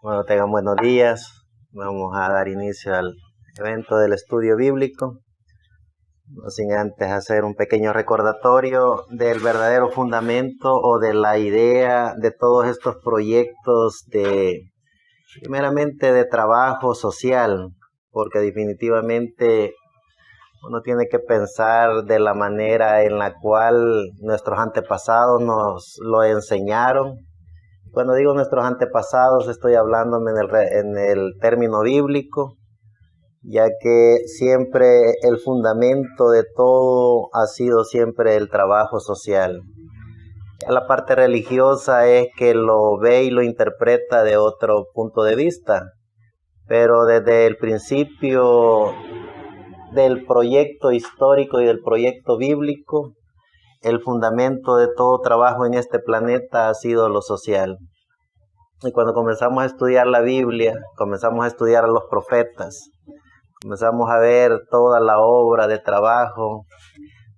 Bueno, tengan buenos días. Vamos a dar inicio al evento del estudio bíblico. No sin antes hacer un pequeño recordatorio del verdadero fundamento o de la idea de todos estos proyectos primeramente de trabajo social, porque definitivamente uno tiene que pensar de la manera en la cual nuestros antepasados nos lo enseñaron. Cuando digo nuestros antepasados, estoy hablando en el término bíblico, ya que siempre el fundamento de todo ha sido siempre el trabajo social. Ya la parte religiosa es que lo ve y lo interpreta de otro punto de vista, pero desde el principio del proyecto histórico y del proyecto bíblico, el fundamento de todo trabajo en este planeta ha sido lo social. Y cuando comenzamos a estudiar la Biblia, comenzamos a estudiar a los profetas, comenzamos a ver toda la obra de trabajo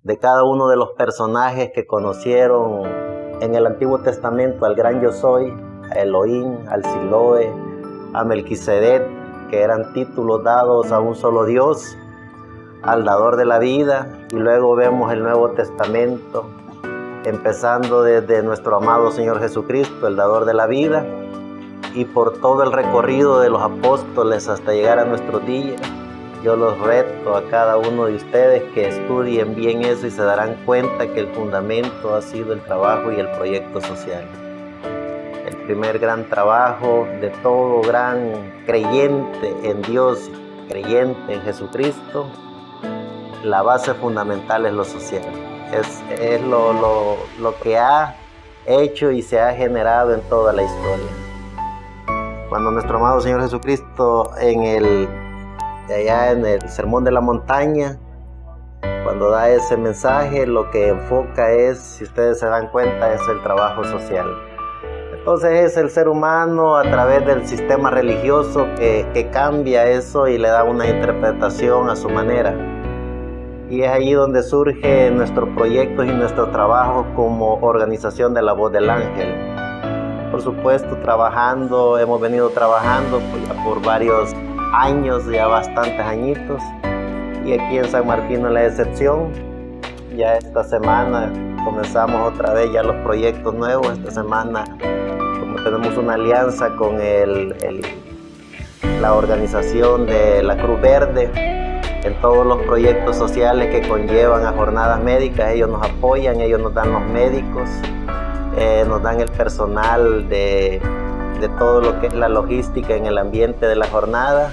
de cada uno de los personajes que conocieron en el Antiguo Testamento al gran Yo Soy, a Elohim, al Siloé, a Melquisedec, que eran títulos dados a un solo Dios, al dador de la vida. Y luego vemos el Nuevo Testamento, empezando desde nuestro amado Señor Jesucristo, el dador de la vida, y por todo el recorrido de los apóstoles hasta llegar a nuestros días. Yo los reto a cada uno de ustedes que estudien bien eso y se darán cuenta que el fundamento ha sido el trabajo y el proyecto social. El primer gran trabajo de todo gran creyente en Dios, creyente en Jesucristo, la base fundamental es lo social. Es lo que ha hecho y se ha generado en toda la historia. Cuando nuestro amado Señor Jesucristo allá en el Sermón de la Montaña, cuando da ese mensaje, lo que enfoca es, si ustedes se dan cuenta, es el trabajo social. Entonces es el ser humano a través del sistema religioso que cambia eso y le da una interpretación a su manera. Y es allí donde surge nuestros proyectos y nuestro trabajo como organización de la Voz del Ángel. Por supuesto, hemos venido trabajando ya por varios años, ya bastantes añitos. Y aquí en San Martín no es la excepción. Ya esta semana comenzamos otra vez ya los proyectos nuevos. Esta semana, como tenemos una alianza con la organización de la Cruz Verde, en todos los proyectos sociales que conllevan a jornadas médicas, ellos nos apoyan, ellos nos dan los médicos, nos dan el personal de todo lo que es la logística en el ambiente de la jornada.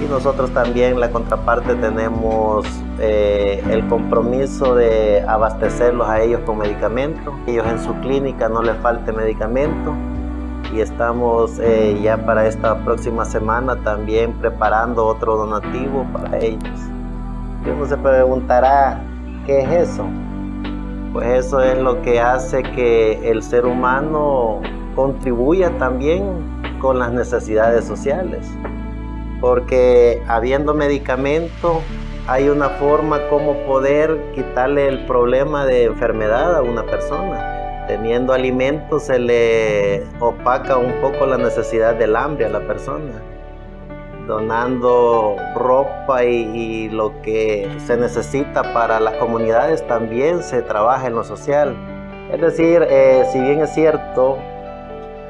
Y nosotros también, la contraparte, tenemos el compromiso de abastecerlos a ellos con medicamentos. Ellos en su clínica no les falte medicamento. Y estamos ya para esta próxima semana también preparando otro donativo para ellos. Y uno se preguntará, ¿qué es eso? Pues eso es lo que hace que el ser humano contribuya también con las necesidades sociales. Porque habiendo medicamento, hay una forma como poder quitarle el problema de enfermedad a una persona. Teniendo alimentos se le opaca un poco la necesidad del hambre a la persona. Donando ropa y lo que se necesita para las comunidades también se trabaja en lo social. Es decir, si bien es cierto,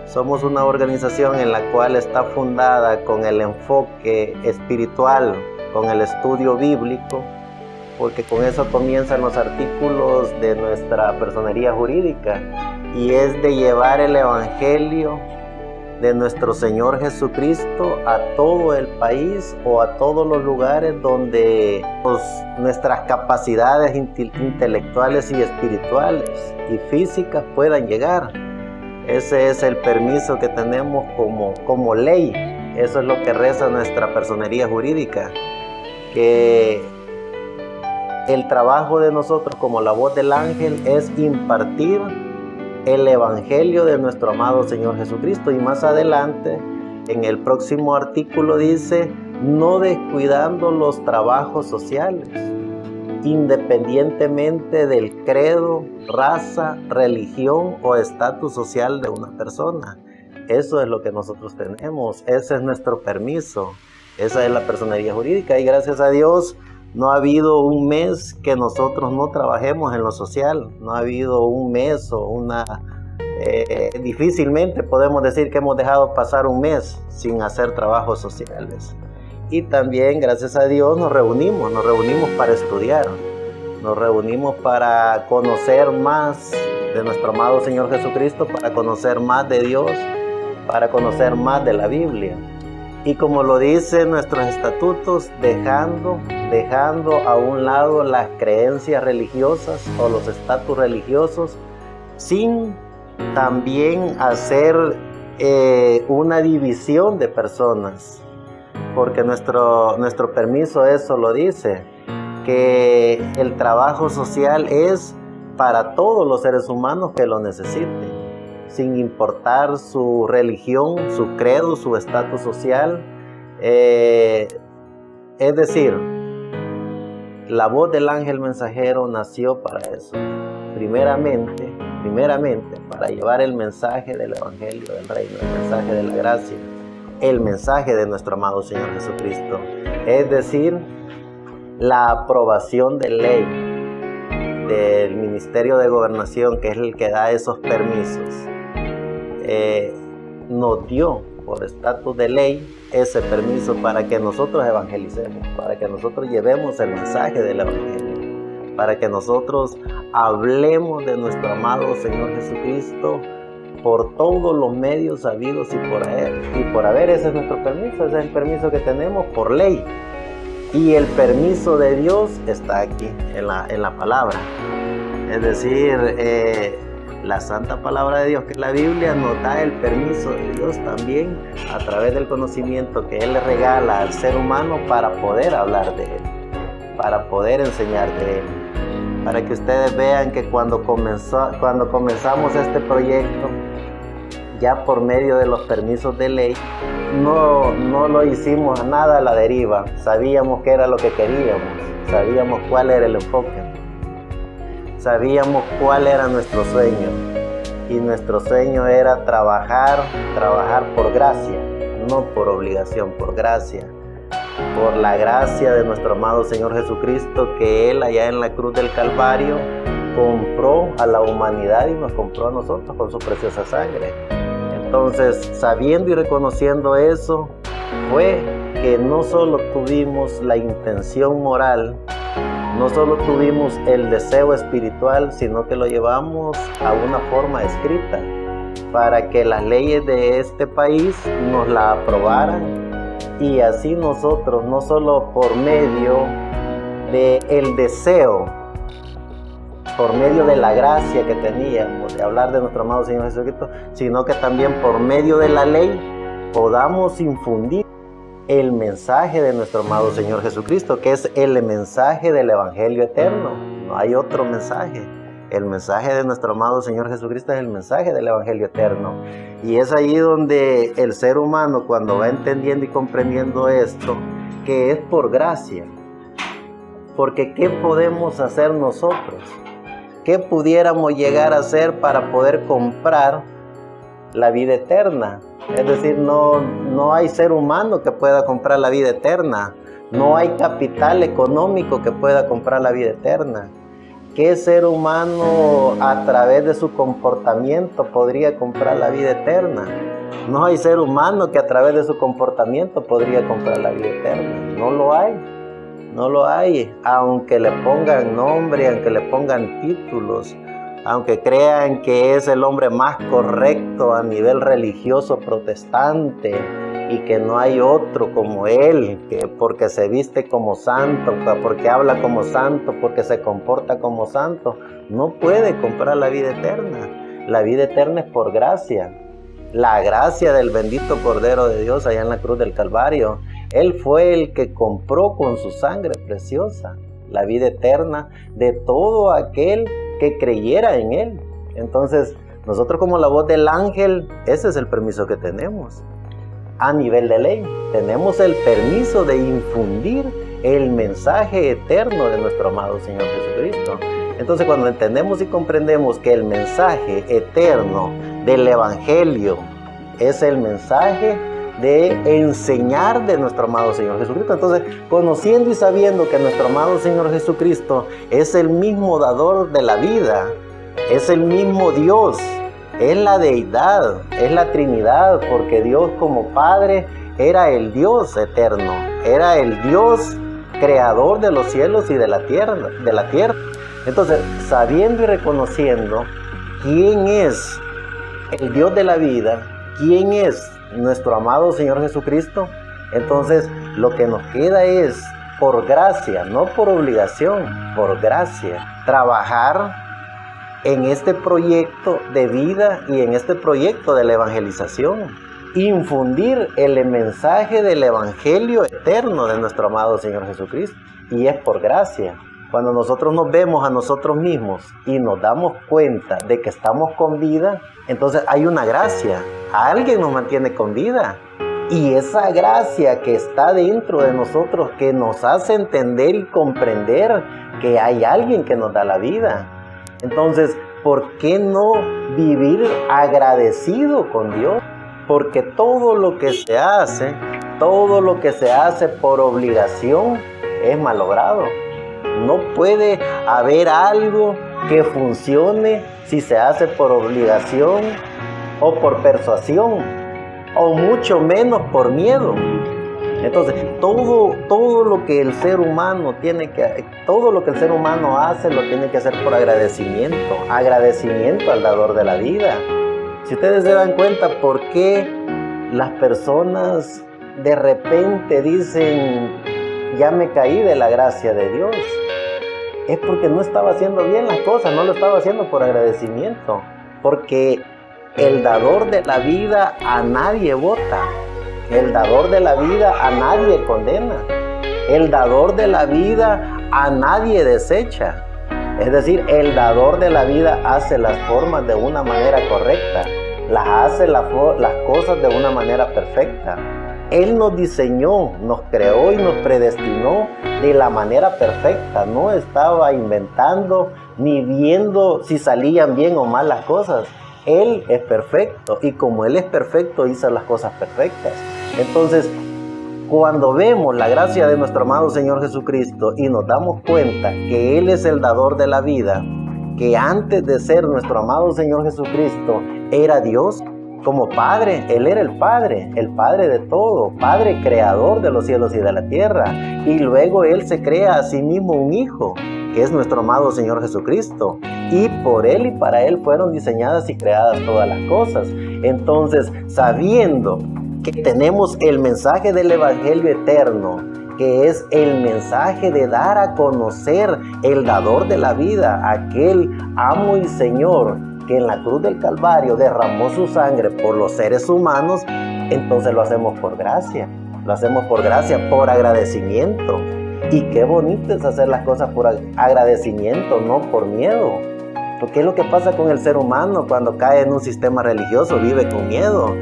somos una organización en la cual está fundada con el enfoque espiritual, con el estudio bíblico, porque con eso comienzan los artículos de nuestra personería jurídica, y es de llevar el evangelio de nuestro Señor Jesucristo a todo el país o a todos los lugares donde nuestras capacidades intelectuales y espirituales y físicas puedan llegar. Ese es el permiso que tenemos como ley. Eso es lo que reza nuestra personería jurídica, que el trabajo de nosotros como la Voz del Ángel es impartir el evangelio de nuestro amado Señor Jesucristo. Y más adelante, en el próximo artículo dice, no descuidando los trabajos sociales, independientemente del credo, raza, religión o estatus social de una persona. Eso es lo que nosotros tenemos, ese es nuestro permiso, esa es la personería jurídica y gracias a Dios no ha habido un mes que nosotros no trabajemos en lo social, no ha habido un mes o difícilmente podemos decir que hemos dejado pasar un mes sin hacer trabajos sociales. Y también gracias a Dios nos reunimos para estudiar, nos reunimos para conocer más de nuestro amado Señor Jesucristo, para conocer más de Dios, para conocer más de la Biblia. Y como lo dicen nuestros estatutos, dejando a un lado las creencias religiosas o los estatus religiosos, sin también hacer una división de personas, porque nuestro permiso eso lo dice, que el trabajo social es para todos los seres humanos que lo necesiten, sin importar su religión, su credo, su estatus social. Es decir, la voz del ángel mensajero nació para eso. Primeramente, para llevar el mensaje del evangelio del reino, el mensaje de la gracia, el mensaje de nuestro amado Señor Jesucristo. Es decir, la aprobación de ley del Ministerio de Gobernación, que es el que da esos permisos, nos dio por estatus de ley ese permiso para que nosotros evangelicemos, para que nosotros llevemos el mensaje del evangelio, para que nosotros hablemos de nuestro amado Señor Jesucristo por todos los medios habidos y por haber. Ese es nuestro permiso, ese es el permiso que tenemos por ley. Y el permiso de Dios está aquí, en la palabra. Es decir, la santa palabra de Dios, que es la Biblia, nos da el permiso de Dios también a través del conocimiento que Él le regala al ser humano para poder hablar de Él, para poder enseñar de Él. Para que ustedes vean que cuando comenzamos este proyecto, ya por medio de los permisos de ley, no lo hicimos nada a la deriva. Sabíamos qué era lo que queríamos, sabíamos cuál era el enfoque, sabíamos cuál era nuestro sueño. Y nuestro sueño era trabajar por gracia, no por obligación, por gracia. Por la gracia de nuestro amado Señor Jesucristo, que Él allá en la cruz del Calvario compró a la humanidad y nos compró a nosotros con su preciosa sangre. Entonces, sabiendo y reconociendo eso, fue que no solo tuvimos la intención moral, no solo tuvimos el deseo espiritual, sino que lo llevamos a una forma escrita, para que las leyes de este país nos la aprobaran. Y así nosotros, no solo por medio del deseo, por medio de la gracia que teníamos de hablar de nuestro amado Señor Jesucristo, sino que también por medio de la ley podamos infundir el mensaje de nuestro amado Señor Jesucristo, que es el mensaje del Evangelio eterno. No hay otro mensaje. El mensaje de nuestro amado Señor Jesucristo es el mensaje del Evangelio eterno. Y es ahí donde el ser humano, cuando va entendiendo y comprendiendo esto, que es por gracia. Porque ¿qué podemos hacer nosotros? ¿Qué pudiéramos llegar a hacer para poder comprar la vida eterna? Es decir, no hay ser humano que pueda comprar la vida eterna. No hay capital económico que pueda comprar la vida eterna. ¿Qué ser humano a través de su comportamiento podría comprar la vida eterna? No hay ser humano que a través de su comportamiento podría comprar la vida eterna. No lo hay. No lo hay. Aunque le pongan nombre, aunque le pongan títulos, aunque crean que es el hombre más correcto a nivel religioso protestante y que no hay otro como él, que porque se viste como santo, porque habla como santo, porque se comporta como santo, no puede comprar la vida eterna. La vida eterna es por gracia. La gracia del bendito Cordero de Dios allá en la cruz del Calvario. Él fue el que compró con su sangre preciosa la vida eterna de todo aquel que creyera en Él. Entonces, nosotros como la voz del ángel, ese es el permiso que tenemos. A nivel de ley, tenemos el permiso de infundir el mensaje eterno de nuestro amado Señor Jesucristo. Entonces, cuando entendemos y comprendemos que el mensaje eterno del Evangelio es el mensaje de enseñar de nuestro amado Señor Jesucristo. Entonces, conociendo y sabiendo que nuestro amado Señor Jesucristo es el mismo dador de la vida, es el mismo Dios, es la deidad, es la Trinidad, porque Dios como Padre era el Dios eterno, era el Dios creador de los cielos y de la tierra. Entonces, sabiendo y reconociendo quién es el Dios de la vida, quién es nuestro amado Señor Jesucristo, entonces lo que nos queda es, por gracia, no por obligación, por gracia, trabajar en este proyecto de vida y en este proyecto de la evangelización, infundir el mensaje del evangelio eterno de nuestro amado Señor Jesucristo, y es por gracia. Cuando nosotros nos vemos a nosotros mismos y nos damos cuenta de que estamos con vida, entonces hay una gracia. Alguien nos mantiene con vida. Y esa gracia que está dentro de nosotros, que nos hace entender y comprender que hay alguien que nos da la vida. Entonces, ¿por qué no vivir agradecido con Dios? Porque todo lo que se hace por obligación es malogrado. No puede haber algo que funcione si se hace por obligación o por persuasión, o mucho menos por miedo. Entonces, todo lo que el ser humano hace, lo tiene que hacer por agradecimiento al dador de la vida. Si ustedes se dan cuenta por qué las personas de repente dicen, ya me caí de la gracia de Dios, es porque no estaba haciendo bien las cosas, no lo estaba haciendo por agradecimiento, porque el dador de la vida a nadie vota, el dador de la vida a nadie condena, el dador de la vida a nadie desecha. Es decir, el dador de la vida hace las formas de una manera correcta, hace las cosas de una manera perfecta. Él nos diseñó, nos creó y nos predestinó de la manera perfecta. No estaba inventando ni viendo si salían bien o mal las cosas. Él es perfecto y como Él es perfecto, hizo las cosas perfectas. Entonces, cuando vemos la gracia de nuestro amado Señor Jesucristo y nos damos cuenta que Él es el dador de la vida, que antes de ser nuestro amado Señor Jesucristo era Dios, como Padre, Él era el Padre de todo, Padre creador de los cielos y de la tierra. Y luego Él se crea a sí mismo un Hijo, que es nuestro amado Señor Jesucristo. Y por Él y para Él fueron diseñadas y creadas todas las cosas. Entonces, sabiendo que tenemos el mensaje del Evangelio eterno, que es el mensaje de dar a conocer el dador de la vida, aquel amo y Señor, que en la cruz del Calvario derramó su sangre por los seres humanos, entonces lo hacemos por gracia, por agradecimiento. Y qué bonito es hacer las cosas por agradecimiento, no por miedo. Porque es lo que pasa con el ser humano cuando cae en un sistema religioso, vive con miedo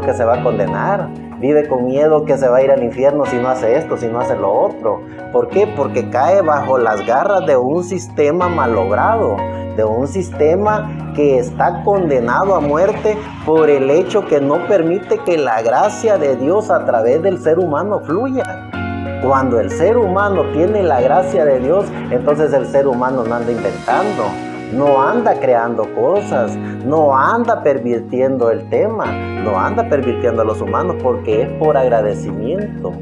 que se va a condenar, vive con miedo que se va a ir al infierno si no hace esto, si no hace lo otro. ¿Por qué? Porque cae bajo las garras de un sistema malogrado, de un sistema que está condenado a muerte por el hecho que no permite que la gracia de Dios a través del ser humano fluya. Cuando el ser humano tiene la gracia de Dios, entonces el ser humano no anda inventando, no anda creando cosas, no anda pervirtiendo el tema, no anda pervirtiendo a los humanos, porque es por agradecimiento.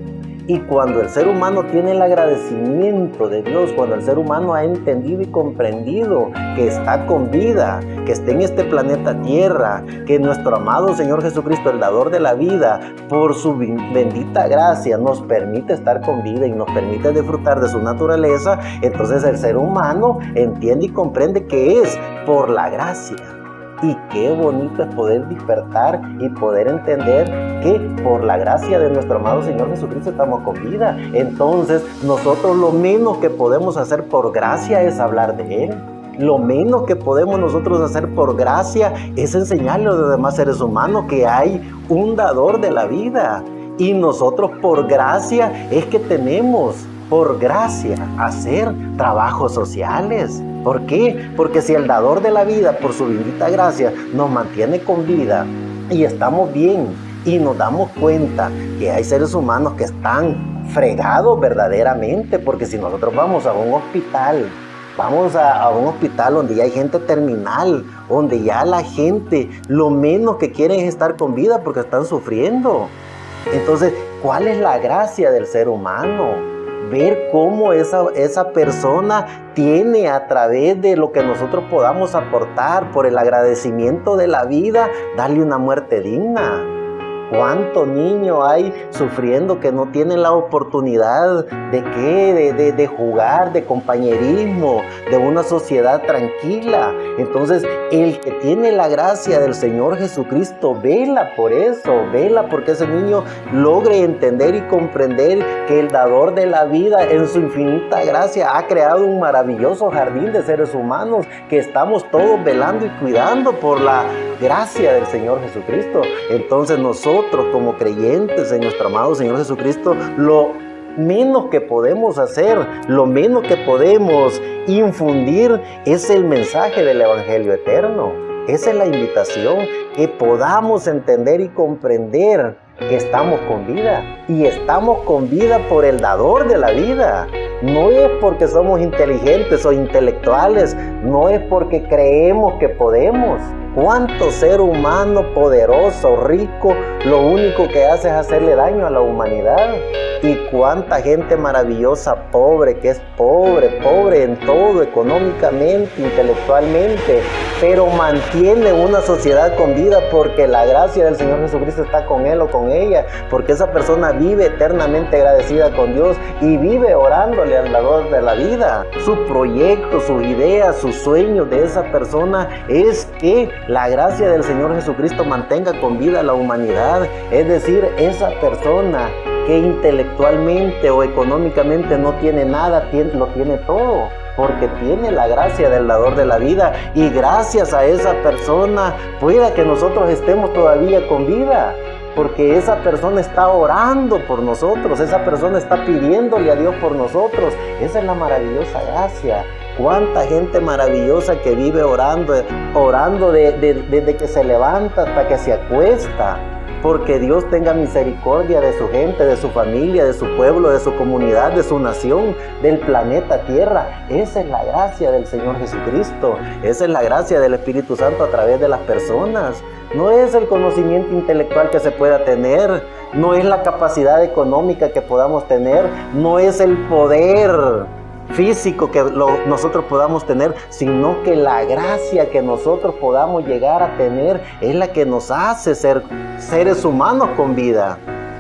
Y cuando el ser humano tiene el agradecimiento de Dios, cuando el ser humano ha entendido y comprendido que está con vida, que está en este planeta Tierra, que nuestro amado Señor Jesucristo, el dador de la vida, por su bendita gracia nos permite estar con vida y nos permite disfrutar de su naturaleza, entonces el ser humano entiende y comprende que es por la gracia. Y qué bonito es poder despertar y poder entender que por la gracia de nuestro amado Señor Jesucristo estamos con vida. Entonces nosotros lo menos que podemos hacer por gracia es hablar de Él. Lo menos que podemos nosotros hacer por gracia es enseñarle a los demás seres humanos que hay un dador de la vida. Y nosotros por gracia es que tenemos, por gracia, hacer trabajos sociales. ¿Por qué? Porque si el dador de la vida, por su bendita gracia, nos mantiene con vida, y estamos bien y nos damos cuenta que hay seres humanos que están fregados verdaderamente, porque si nosotros vamos a un hospital, a un hospital donde ya hay gente terminal, donde ya la gente lo menos que quieren es estar con vida porque están sufriendo. Entonces, ¿cuál es la gracia del ser humano? Ver cómo esa persona tiene, a través de lo que nosotros podamos aportar, por el agradecimiento de la vida, darle una muerte digna. ¿Cuántos niños hay sufriendo que no tienen la oportunidad de jugar, de compañerismo, de una sociedad tranquila? Entonces, el que tiene la gracia del Señor Jesucristo, vela por eso, vela porque ese niño logre entender y comprender que el dador de la vida, en su infinita gracia, ha creado un maravilloso jardín de seres humanos que estamos todos velando y cuidando por la gracia del Señor Jesucristo. Entonces, nosotros como creyentes en nuestro amado Señor Jesucristo, lo menos que podemos hacer, lo menos que podemos infundir es el mensaje del Evangelio eterno. Esa es la invitación, que podamos entender y comprender que estamos con vida, y estamos con vida por el dador de la vida. No es porque somos inteligentes o intelectuales, no es porque creemos que podemos. ¿Cuánto ser humano poderoso, rico, lo único que hace es hacerle daño a la humanidad? Y cuánta gente maravillosa, pobre, que es pobre en todo, económicamente, intelectualmente, pero mantiene una sociedad con vida porque la gracia del Señor Jesucristo está con él o con ella, porque esa persona vive eternamente agradecida con Dios y vive orándole al dador de la vida. Su proyecto, sus ideas, sus sueños de esa persona es que la gracia del Señor Jesucristo mantenga con vida a la humanidad. Es decir, esa persona que intelectualmente o económicamente no tiene nada, lo tiene todo, porque tiene la gracia del dador de la vida, y gracias a esa persona pueda que nosotros estemos todavía con vida, porque esa persona está orando por nosotros, esa persona está pidiéndole a Dios por nosotros. Esa es la maravillosa gracia. Cuánta gente maravillosa que vive orando desde que se levanta hasta que se acuesta, porque Dios tenga misericordia de su gente, de su familia, de su pueblo, de su comunidad, de su nación, del planeta Tierra. Esa es la gracia del Señor Jesucristo. Esa es la gracia del Espíritu Santo a través de las personas. No es el conocimiento intelectual que se pueda tener, no es la capacidad económica que podamos tener, no es el poder físico que nosotros podamos tener, sino que la gracia que nosotros podamos llegar a tener es la que nos hace ser seres humanos con vida.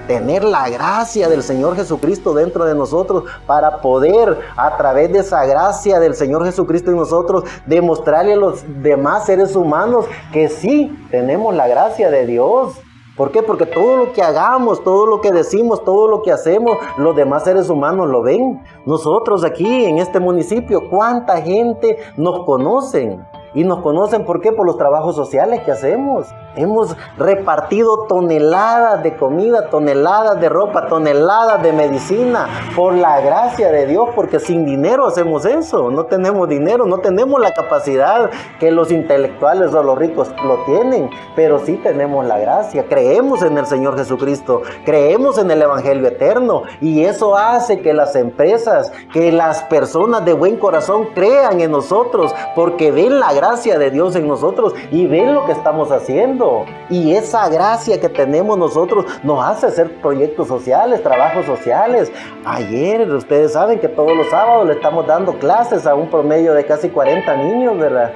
Tener la gracia del Señor Jesucristo dentro de nosotros para poder, a través de esa gracia del Señor Jesucristo en nosotros, demostrarle a los demás seres humanos que sí tenemos la gracia de Dios. ¿Por qué? Porque todo lo que hagamos, todo lo que decimos, todo lo que hacemos, los demás seres humanos lo ven. Nosotros aquí en este municipio, ¿cuánta gente nos conocen? Y nos conocen, ¿por qué? Por los trabajos sociales que hacemos. Hemos repartido toneladas de comida, toneladas de ropa, toneladas de medicina, por la gracia de Dios, porque sin dinero hacemos eso. No tenemos dinero, no tenemos la capacidad que los intelectuales o los ricos lo tienen, pero sí tenemos la gracia. Creemos en el Señor Jesucristo, creemos en el Evangelio eterno, y eso hace que las empresas, que las personas de buen corazón crean en nosotros, porque ven la gracia de Dios en nosotros y ven lo que estamos haciendo. Y esa gracia que tenemos nosotros nos hace hacer proyectos sociales, trabajos sociales. Ayer, ustedes saben que todos los sábados le estamos dando clases a un promedio de casi 40 niños, ¿verdad?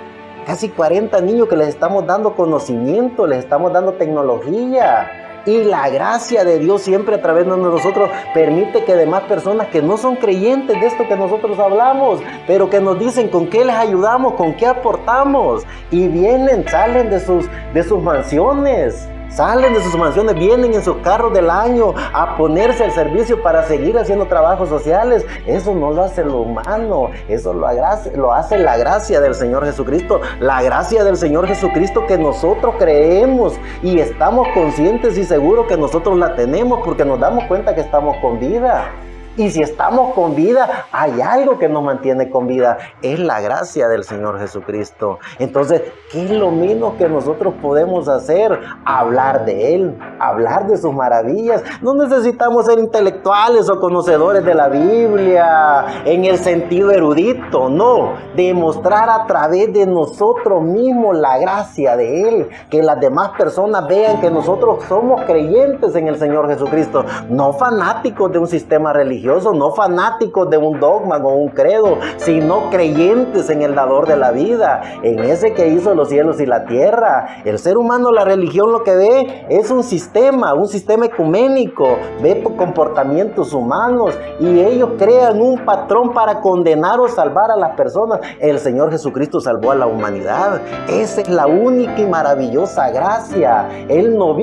Casi 40 niños que les estamos dando conocimiento, les estamos dando tecnología. Y la gracia de Dios siempre a través de nosotros permite que demás personas que no son creyentes de esto que nosotros hablamos, pero que nos dicen con qué les ayudamos, con qué aportamos, y vienen, salen de sus mansiones. Salen de sus mansiones, vienen en sus carros del año a ponerse al servicio para seguir haciendo trabajos sociales. Eso no lo hace lo humano, eso lo hace la gracia del Señor Jesucristo. La gracia del Señor Jesucristo que nosotros creemos y estamos conscientes y seguros que nosotros la tenemos porque nos damos cuenta que estamos con vida. Y si estamos con vida, hay algo que nos mantiene con vida. Es la gracia del Señor Jesucristo. Entonces, ¿qué es lo menos que nosotros podemos hacer? Hablar de Él, hablar de sus maravillas. No necesitamos ser intelectuales o conocedores de la Biblia en el sentido erudito, no. Demostrar a través de nosotros mismos la gracia de Él. Que las demás personas vean que nosotros somos creyentes en el Señor Jesucristo. No fanáticos de un sistema religioso, no fanáticos de un dogma o un credo, sino creyentes en el dador de la vida, en ese que hizo los cielos y la tierra. El ser humano, la religión, lo que ve es un sistema ecuménico, ve comportamientos humanos y ellos crean un patrón para condenar o salvar a las personas. El Señor Jesucristo salvó a la humanidad. Esa es la única y maravillosa gracia. Él no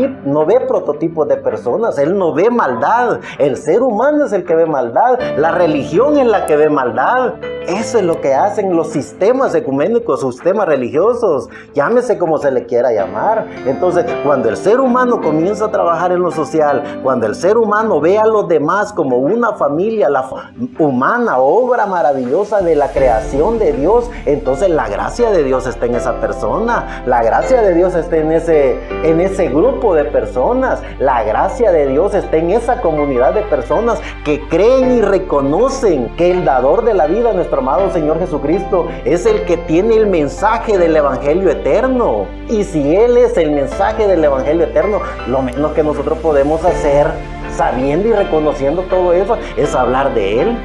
ve prototipos de personas, Él no ve maldad. El ser humano es el que ve maldad, la religión es la que ve maldad. Eso es lo que hacen los sistemas ecuménicos, sistemas religiosos, llámese como se le quiera llamar. Entonces, cuando el ser humano comienza a trabajar en lo social, cuando el ser humano ve a los demás como una familia, la humana, obra maravillosa de la creación de Dios, entonces la gracia de Dios está en esa persona, la gracia de Dios está en ese grupo de personas, la gracia de Dios está en esa comunidad de personas que creen y reconocen que el dador de la vida, nuestro amado Señor Jesucristo, es el que tiene el mensaje del Evangelio eterno. Y si Él es el mensaje del Evangelio eterno, lo menos que nosotros podemos hacer, sabiendo y reconociendo todo eso, es hablar de Él.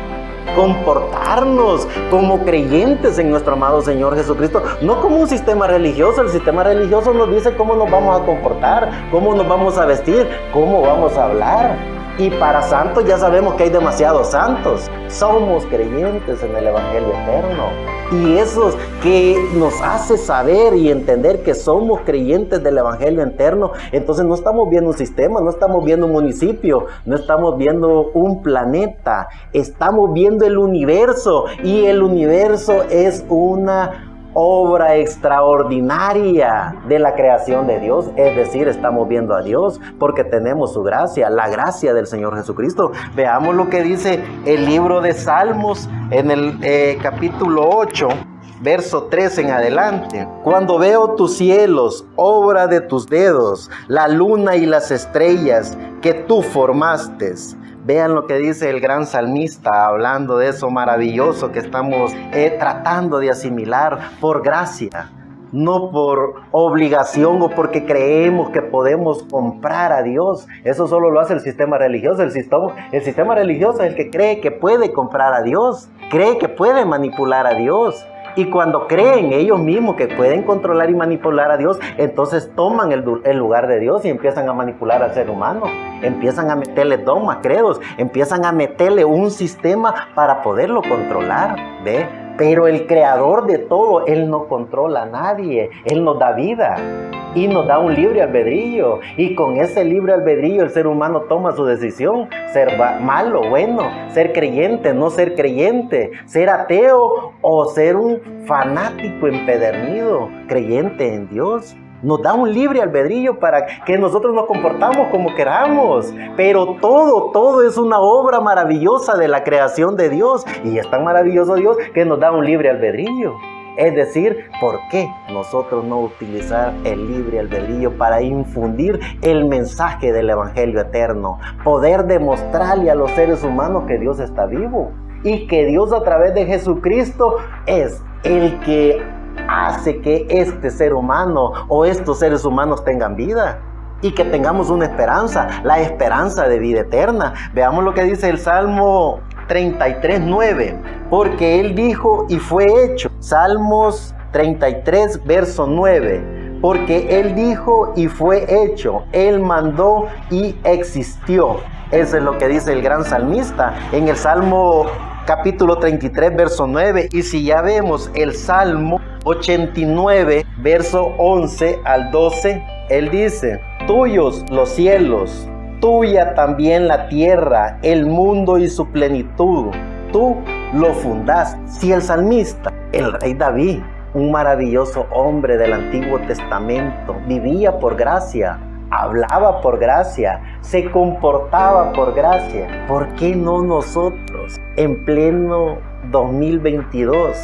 Comportarnos como creyentes en nuestro amado Señor Jesucristo, no como un sistema religioso. El sistema religioso nos dice cómo nos vamos a comportar, cómo nos vamos a vestir, cómo vamos a hablar. Y para santos ya sabemos que hay demasiados santos. Somos creyentes en el Evangelio eterno. Y eso es que nos hace saber y entender que somos creyentes del Evangelio eterno. Entonces no estamos viendo un sistema, no estamos viendo un municipio, no estamos viendo un planeta. Estamos viendo el universo. Y el universo es una obra extraordinaria de la creación de Dios. Es decir, estamos viendo a Dios porque tenemos su gracia, la gracia del Señor Jesucristo. Veamos lo que dice el libro de Salmos en el capítulo 8, verso 3 en adelante. Cuando veo tus cielos, obra de tus dedos, la luna y las estrellas que tú formaste. Vean lo que dice el gran salmista hablando de eso maravilloso que estamos tratando de asimilar por gracia, no por obligación o porque creemos que podemos comprar a Dios. Eso solo lo hace el sistema religioso. El sistema religioso es el que cree que puede comprar a Dios, cree que puede manipular a Dios. Y cuando creen ellos mismos que pueden controlar y manipular a Dios, entonces toman el lugar de Dios y empiezan a manipular al ser humano. Empiezan a meterle dogmas, credos, empiezan a meterle un sistema para poderlo controlar, ¿ve? Pero el creador de todo, Él no controla a nadie. Él nos da vida y nos da un libre albedrío. Y con ese libre albedrío el ser humano toma su decisión. Ser malo, bueno, ser creyente, no ser creyente, ser ateo o ser un fanático empedernido, creyente en Dios. Nos da un libre albedrío para que nosotros nos comportamos como queramos. Pero todo es una obra maravillosa de la creación de Dios. Y es tan maravilloso Dios que nos da un libre albedrío. Es decir, ¿por qué nosotros no utilizar el libre albedrío para infundir el mensaje del Evangelio eterno? Poder demostrarle a los seres humanos que Dios está vivo y que Dios a través de Jesucristo es el que hace que este ser humano o estos seres humanos tengan vida y que tengamos una esperanza, la esperanza de vida eterna. Veamos lo que dice el Salmo 33:9, porque Él dijo y fue hecho. Salmos 33, verso 9, porque Él dijo y fue hecho, Él mandó y existió. Eso es lo que dice el gran salmista en el Salmo capítulo 33, verso 9. Y si ya vemos el Salmo 89, verso 11 al 12, Él dice: tuyos los cielos, tuya también la tierra, el mundo y su plenitud, tú lo fundaste. Si el salmista, el rey David, un maravilloso hombre del Antiguo Testamento, vivía por gracia, hablaba por gracia, se comportaba por gracia. ¿Por qué no nosotros, en pleno 2022,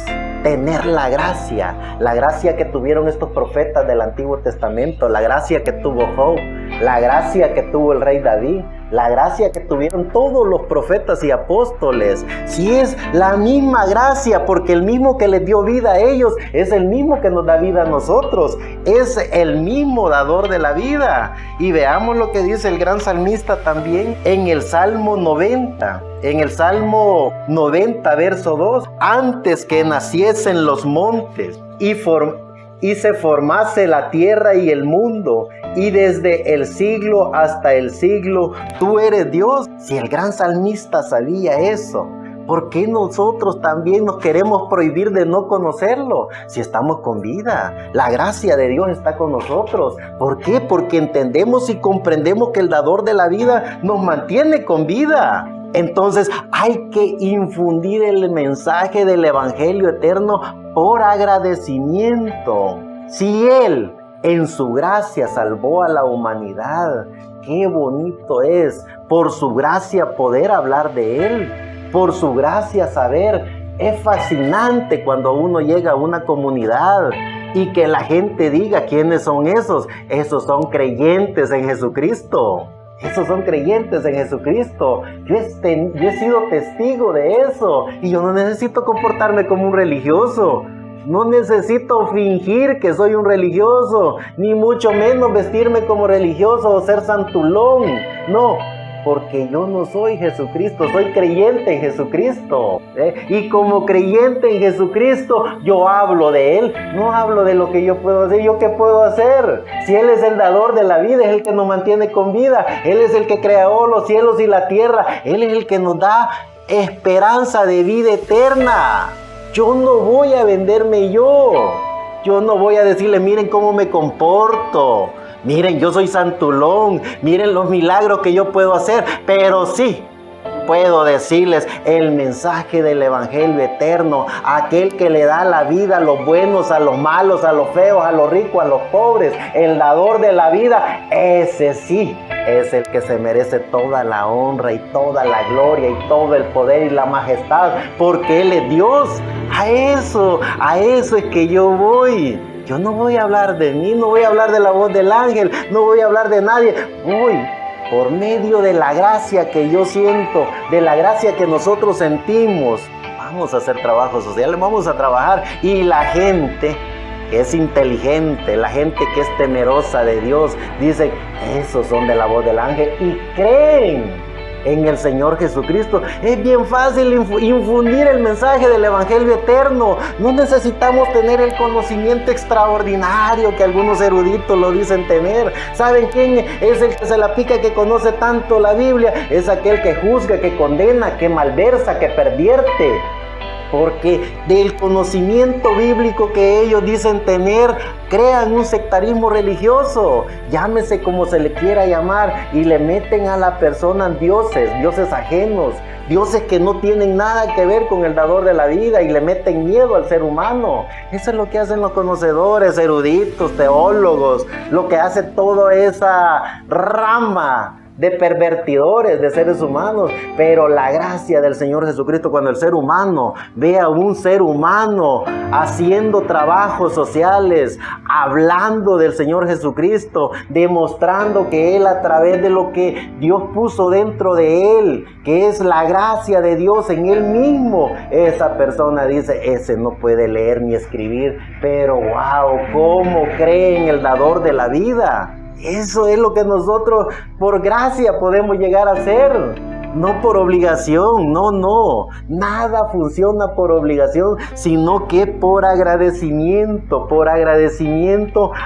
tener la gracia que tuvieron estos profetas del Antiguo Testamento, la gracia que tuvo Job, la gracia que tuvo el rey David, la gracia que tuvieron todos los profetas y apóstoles? Si es la misma gracia, porque el mismo que les dio vida a ellos es el mismo que nos da vida a nosotros, es el mismo dador de la vida. Y veamos lo que dice el gran salmista también en el Salmo 90. En el Salmo 90, verso 2, antes que naciesen los montes y se formase la tierra y el mundo, y desde el siglo hasta el siglo, tú eres Dios. Si el gran salmista sabía eso, ¿por qué nosotros también nos queremos prohibir de no conocerlo? Si estamos con vida, la gracia de Dios está con nosotros. ¿Por qué? Porque entendemos y comprendemos que el dador de la vida nos mantiene con vida. Entonces hay que infundir el mensaje del Evangelio eterno por agradecimiento. Si Él en su gracia salvó a la humanidad, qué bonito es por su gracia poder hablar de Él, por su gracia saber. Es fascinante cuando uno llega a una comunidad y que la gente diga quiénes son esos. Esos son creyentes en Jesucristo. Esos son creyentes en Jesucristo. Yo he sido testigo de eso. Y yo no necesito comportarme como un religioso. No necesito fingir que soy un religioso. Ni mucho menos vestirme como religioso o ser santulón. No, porque yo no soy Jesucristo, soy creyente en Jesucristo. Y como creyente en Jesucristo, yo hablo de Él, no hablo de lo que yo puedo hacer. ¿Yo qué puedo hacer? Si Él es el dador de la vida, es el que nos mantiene con vida, Él es el que creó los cielos y la tierra, Él es el que nos da esperanza de vida eterna. Yo no voy a venderme yo no voy a decirle, miren cómo me comporto, miren, yo soy santulón, miren los milagros que yo puedo hacer, pero sí puedo decirles el mensaje del Evangelio eterno, aquel que le da la vida a los buenos, a los malos, a los feos, a los ricos, a los pobres, el dador de la vida. Ese sí es el que se merece toda la honra y toda la gloria y todo el poder y la majestad, porque Él es Dios. A eso es que yo voy. Yo no voy a hablar de mí, no voy a hablar de la voz del ángel, no voy a hablar de nadie. Voy por medio de la gracia que yo siento, de la gracia que nosotros sentimos. Vamos a hacer trabajo social, vamos a trabajar. Y la gente que es inteligente, la gente que es temerosa de Dios, dice, esos son de la voz del ángel y creen en el Señor Jesucristo. Es bien fácil infundir el mensaje del Evangelio eterno. No necesitamos tener el conocimiento extraordinario que algunos eruditos lo dicen tener. ¿Saben quién es el que se la pica, que conoce tanto la Biblia? Es aquel que juzga, que condena, que malversa, que pervierte. Porque del conocimiento bíblico que ellos dicen tener, crean un sectarismo religioso, llámese como se le quiera llamar, y le meten a la persona dioses ajenos, dioses que no tienen nada que ver con el dador de la vida, y le meten miedo al ser humano. Eso es lo que hacen los conocedores, eruditos, teólogos, lo que hace toda esa rama de pervertidores, de seres humanos. Pero la gracia del Señor Jesucristo, cuando el ser humano ve a un ser humano haciendo trabajos sociales, hablando del Señor Jesucristo, demostrando que Él, a través de lo que Dios puso dentro de Él, que es la gracia de Dios en Él mismo, esa persona dice, ese no puede leer ni escribir, pero wow, ¿cómo cree en el dador de la vida? Eso es lo que nosotros por gracia podemos llegar a hacer, no por obligación. No, nada funciona por obligación, sino que por agradecimiento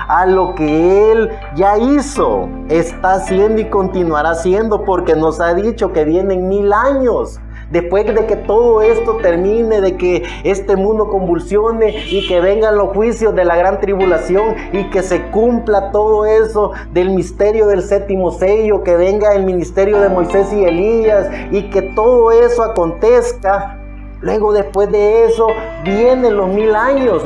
a lo que Él ya hizo, está haciendo y continuará haciendo, porque nos ha dicho que vienen 1000 años. Después de que todo esto termine, de que este mundo convulsione y que vengan los juicios de la gran tribulación y que se cumpla todo eso del misterio del 7º sello, que venga el ministerio de Moisés y Elías y que todo eso acontezca. Luego, después de eso, vienen los 1000 años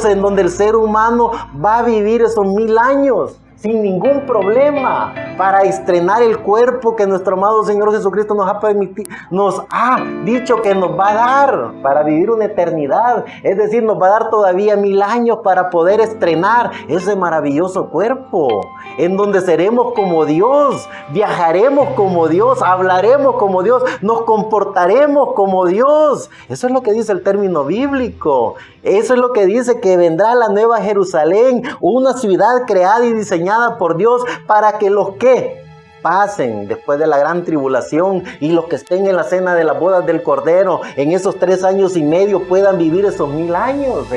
en donde el ser humano va a vivir esos 1000 años sin ningún problema, para estrenar el cuerpo que nuestro amado Señor Jesucristo nos ha dicho que nos va a dar para vivir una eternidad. Es decir, nos va a dar todavía 1000 años para poder estrenar ese maravilloso cuerpo, en donde seremos como Dios, viajaremos como Dios, hablaremos como Dios, nos comportaremos como Dios. Eso es lo que dice el término bíblico. Eso es lo que dice, que vendrá la nueva Jerusalén, una ciudad creada y diseñada por Dios para que los que pasen después de la gran tribulación y los que estén en la cena de las bodas del Cordero en esos 3 años y medio puedan vivir esos 1000 años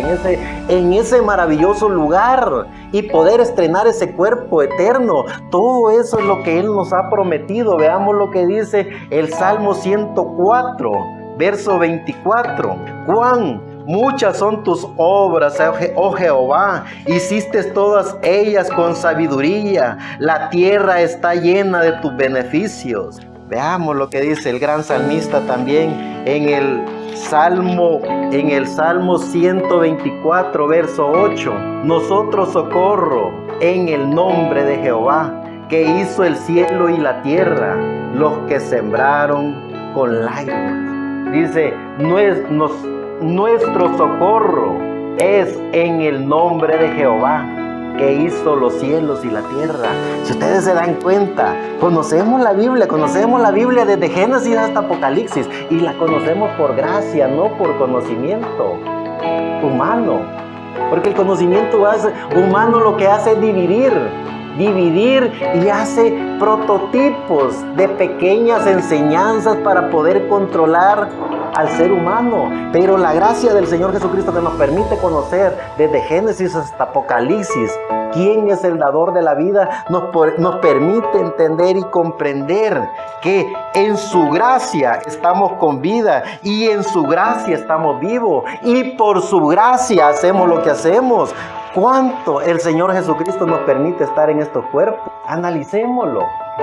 en ese maravilloso lugar y poder estrenar ese cuerpo eterno. Todo eso es lo que Él nos ha prometido. Veamos lo que dice el Salmo 104, verso 24. Cuán muchas son tus obras, oh Jehová, hiciste todas ellas con sabiduría, la tierra está llena de tus beneficios. Veamos lo que dice el gran salmista también en el Salmo 124, verso 8. Nosotros socorro en el nombre de Jehová, que hizo el cielo y la tierra, los que sembraron con lágrimas. Dice, nuestro socorro es en el nombre de Jehová, que hizo los cielos y la tierra. Si ustedes se dan cuenta, conocemos la Biblia desde Génesis hasta Apocalipsis, y la conocemos por gracia, no por conocimiento humano. Porque el conocimiento humano lo que hace es dividir y hace prototipos de pequeñas enseñanzas para poder controlar al ser humano. Pero la gracia del Señor Jesucristo, que nos permite conocer desde Génesis hasta Apocalipsis quién es el dador de la vida, nos permite entender y comprender que en su gracia estamos con vida y en su gracia estamos vivos, y por su gracia hacemos lo que hacemos. ¿Cuánto el Señor Jesucristo nos permite estar en estos cuerpos? Analicémoslo.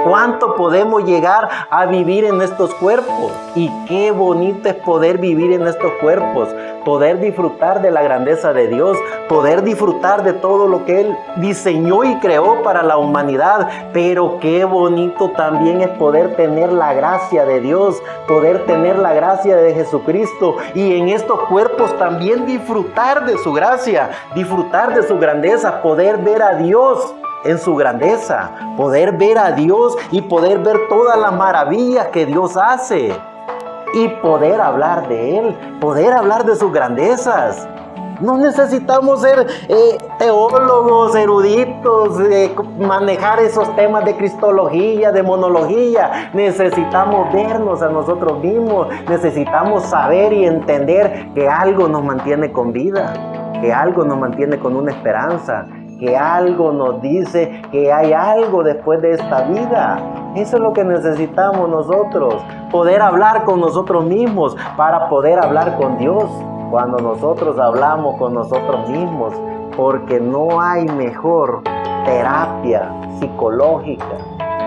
¿Cuánto podemos llegar a vivir en estos cuerpos? Y qué bonito es poder vivir en estos cuerpos, poder disfrutar de la grandeza de Dios, poder disfrutar de todo lo que Él diseñó y creó para la humanidad. Pero qué bonito también es poder tener la gracia de Dios, poder tener la gracia de Jesucristo, y en estos cuerpos también disfrutar de su gracia, disfrutar de su grandeza, poder ver a Dios en su grandeza, poder ver a Dios y poder ver todas las maravillas que Dios hace, y poder hablar de Él, poder hablar de sus grandezas. No necesitamos ser teólogos, eruditos, manejar esos temas de cristología, de monología. Necesitamos vernos a nosotros mismos, necesitamos saber y entender que algo nos mantiene con vida, que algo nos mantiene con una esperanza, que algo nos dice que hay algo después de esta vida. Eso es lo que necesitamos nosotros, poder hablar con nosotros mismos para poder hablar con Dios. Cuando nosotros hablamos con nosotros mismos, porque no hay mejor terapia psicológica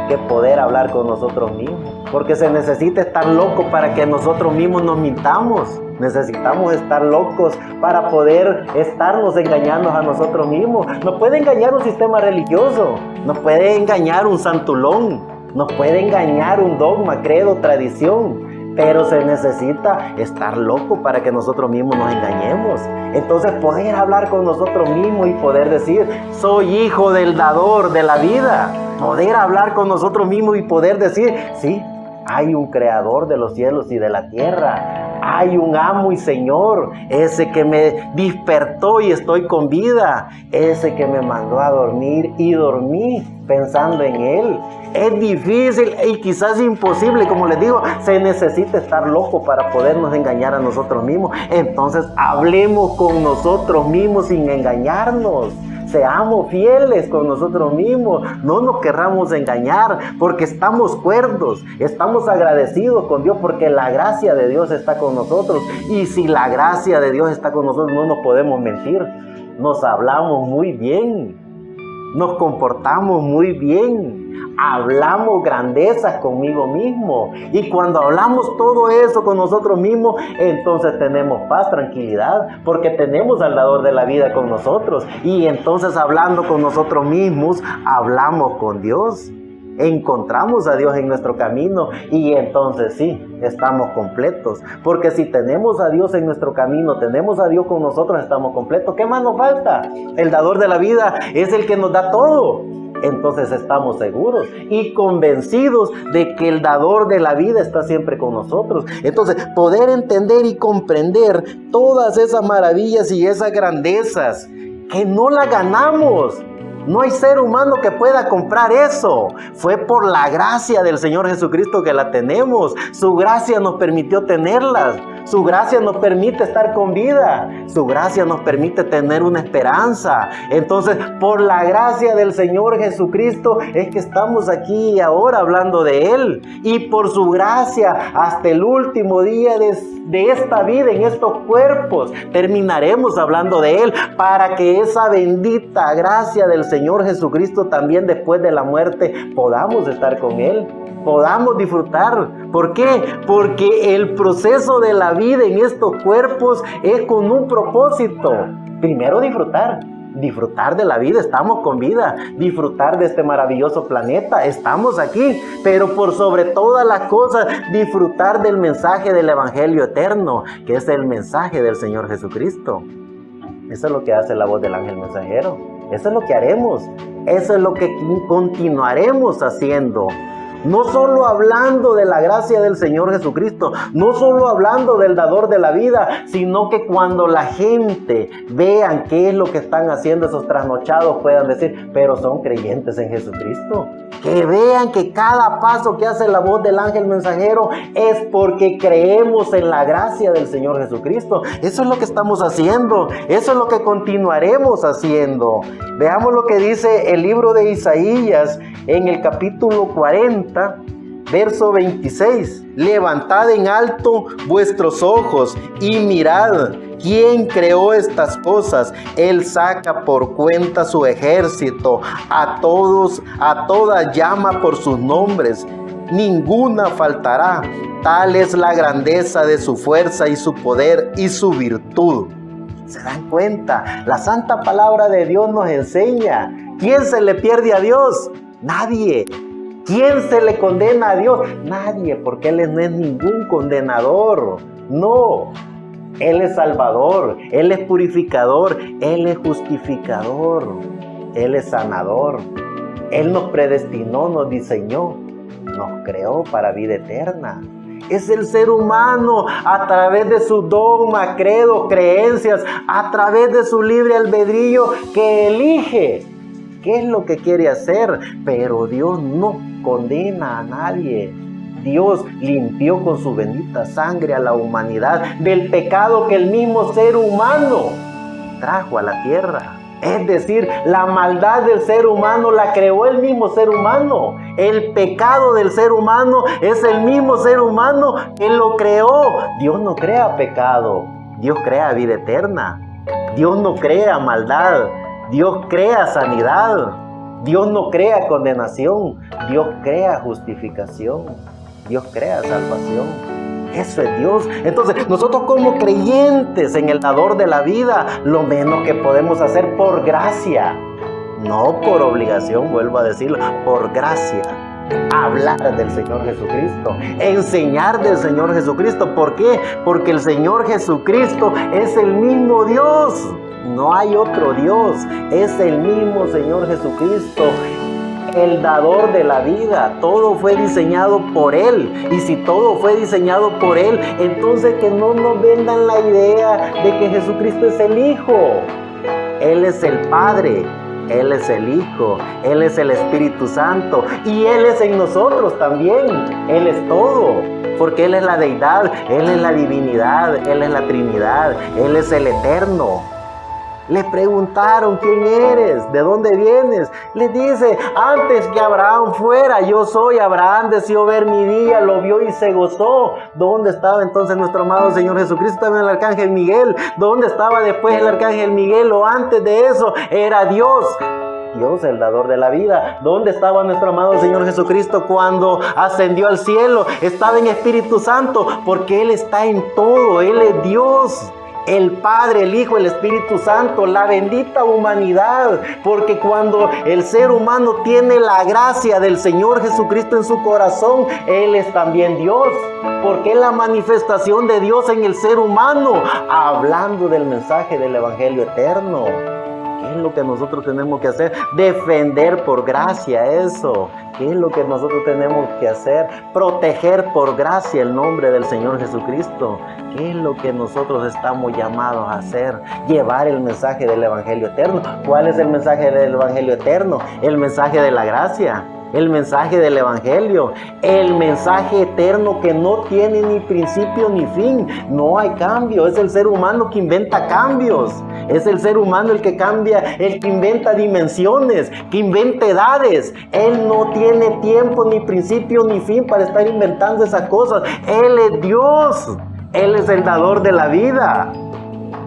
que poder hablar con nosotros mismos, porque se necesita estar loco para que nosotros mismos nos mintamos. Necesitamos estar locos para poder estarnos engañando a nosotros mismos. Nos puede engañar un sistema religioso, nos puede engañar un santulón, nos puede engañar un dogma, credo, tradición, pero se necesita estar loco para que nosotros mismos nos engañemos. Entonces poder hablar con nosotros mismos y poder decir, soy hijo del dador de la vida. Poder hablar con nosotros mismos y poder decir, sí, hay un creador de los cielos y de la tierra. Hay un amo y Señor, ese que me despertó y estoy con vida, ese que me mandó a dormir y dormí pensando en Él. Es difícil y quizás imposible, como les digo, se necesita estar loco para podernos engañar a nosotros mismos. Entonces hablemos con nosotros mismos sin engañarnos. Seamos fieles con nosotros mismos, no nos querramos engañar, porque estamos cuerdos, estamos agradecidos con Dios, porque la gracia de Dios está con nosotros. Y si la gracia de Dios está con nosotros, no nos podemos mentir. Nos hablamos muy bien, nos comportamos muy bien, hablamos grandezas conmigo mismo. Y cuando hablamos todo eso con nosotros mismos, entonces tenemos paz, tranquilidad, porque tenemos al dador de la vida con nosotros. Y entonces hablando con nosotros mismos, hablamos con Dios. Encontramos a Dios en nuestro camino y entonces sí, estamos completos. Porque si tenemos a Dios en nuestro camino, tenemos a Dios con nosotros, estamos completos. ¿Qué más nos falta? El dador de la vida es el que nos da todo. Entonces estamos seguros y convencidos de que el dador de la vida está siempre con nosotros. Entonces, poder entender y comprender todas esas maravillas y esas grandezas que no las ganamos. No hay ser humano que pueda comprar eso. Fue por la gracia del Señor Jesucristo que la tenemos. Su gracia nos permitió tenerlas. Su gracia nos permite estar con vida. Su gracia nos permite tener una esperanza. Entonces, por la gracia del Señor Jesucristo es que estamos aquí ahora hablando de Él. Y por su gracia, hasta el último día de esta vida, en estos cuerpos, terminaremos hablando de Él, para que esa bendita gracia del Señor Jesucristo también después de la muerte podamos estar con Él, podamos disfrutar. ¿Por qué? Porque el proceso de la vida en estos cuerpos es con un propósito. Primero disfrutar de la vida, estamos con vida, disfrutar de este maravilloso planeta, estamos aquí, pero por sobre todas las cosas, disfrutar del mensaje del Evangelio eterno, que es el mensaje del Señor Jesucristo. Eso es lo que hace la voz del ángel mensajero. Eso es lo que haremos. Eso es lo que continuaremos haciendo. No solo hablando de la gracia del Señor Jesucristo, no solo hablando del dador de la vida, sino que cuando la gente vean qué es lo que están haciendo esos trasnochados, puedan decir, pero son creyentes en Jesucristo. Que vean que cada paso que hace la voz del ángel mensajero es porque creemos en la gracia del Señor Jesucristo. Eso es lo que estamos haciendo. Eso es lo que continuaremos haciendo. Veamos lo que dice el libro de Isaías en el capítulo 40, verso 26. Levantad en alto vuestros ojos y mirad. ¿Quién creó estas cosas? Él saca por cuenta su ejército, a todas llama por sus nombres. Ninguna faltará. Tal es la grandeza de su fuerza y su poder y su virtud. ¿Se dan cuenta? La santa palabra de Dios nos enseña. ¿Quién se le pierde a Dios? Nadie. ¿Quién se le condena a Dios? Nadie, porque Él no es ningún condenador. No. Él es salvador, Él es purificador, Él es justificador, Él es sanador. Él nos predestinó, nos diseñó, nos creó para vida eterna. Es el ser humano a través de su dogma, credo, creencias, a través de su libre albedrío que elige qué es lo que quiere hacer. Pero Dios no condena a nadie. Dios limpió con su bendita sangre a la humanidad del pecado que el mismo ser humano trajo a la tierra. Es decir, la maldad del ser humano la creó el mismo ser humano. El pecado del ser humano es el mismo ser humano que lo creó. Dios no crea pecado, Dios crea vida eterna. Dios no crea maldad, Dios crea sanidad. Dios no crea condenación, Dios crea justificación. Dios crea salvación. Eso es Dios. Entonces, nosotros como creyentes en el dador de la vida, lo menos que podemos hacer por gracia, no por obligación, vuelvo a decirlo, por gracia, hablar del Señor Jesucristo, enseñar del Señor Jesucristo. ¿Por qué? Porque el Señor Jesucristo es el mismo Dios. No hay otro Dios. Es el mismo Señor Jesucristo, el dador de la vida. Todo fue diseñado por Él. Y si todo fue diseñado por Él, entonces que no nos vendan la idea de que Jesucristo es el Hijo. Él es el Padre, Él es el Hijo, Él es el Espíritu Santo. Y Él es en nosotros también. Él es todo. Porque Él es la deidad, Él es la divinidad, Él es la Trinidad, Él es el eterno. Le preguntaron, ¿quién eres? ¿De dónde vienes? Les dice, antes que Abraham fuera, yo soy. Abraham deseó ver mi día, lo vio y se gozó. ¿Dónde estaba entonces nuestro amado Señor Jesucristo? Estaba en el arcángel Miguel. ¿Dónde estaba después el arcángel Miguel? O antes de eso, era Dios. Dios, el dador de la vida. ¿Dónde estaba nuestro amado Señor Jesucristo cuando ascendió al cielo? Estaba en Espíritu Santo, porque Él está en todo. Él es Dios. El Padre, el Hijo, el Espíritu Santo, la bendita humanidad, porque cuando el ser humano tiene la gracia del Señor Jesucristo en su corazón, Él es también Dios, porque es la manifestación de Dios en el ser humano, hablando del mensaje del Evangelio eterno. ¿Qué es lo que nosotros tenemos que hacer? Defender por gracia eso. ¿Qué es lo que nosotros tenemos que hacer? Proteger por gracia el nombre del Señor Jesucristo. ¿Qué es lo que nosotros estamos llamados a hacer? Llevar el mensaje del Evangelio eterno. ¿Cuál es el mensaje del Evangelio eterno? El mensaje de la gracia. El mensaje del Evangelio, el mensaje eterno que no tiene ni principio ni fin. No hay cambio. Es el ser humano que inventa cambios. Es el ser humano el que cambia, el que inventa dimensiones, que inventa edades. Él no tiene tiempo, ni principio, ni fin para estar inventando esas cosas. Él es Dios. Él es el dador de la vida.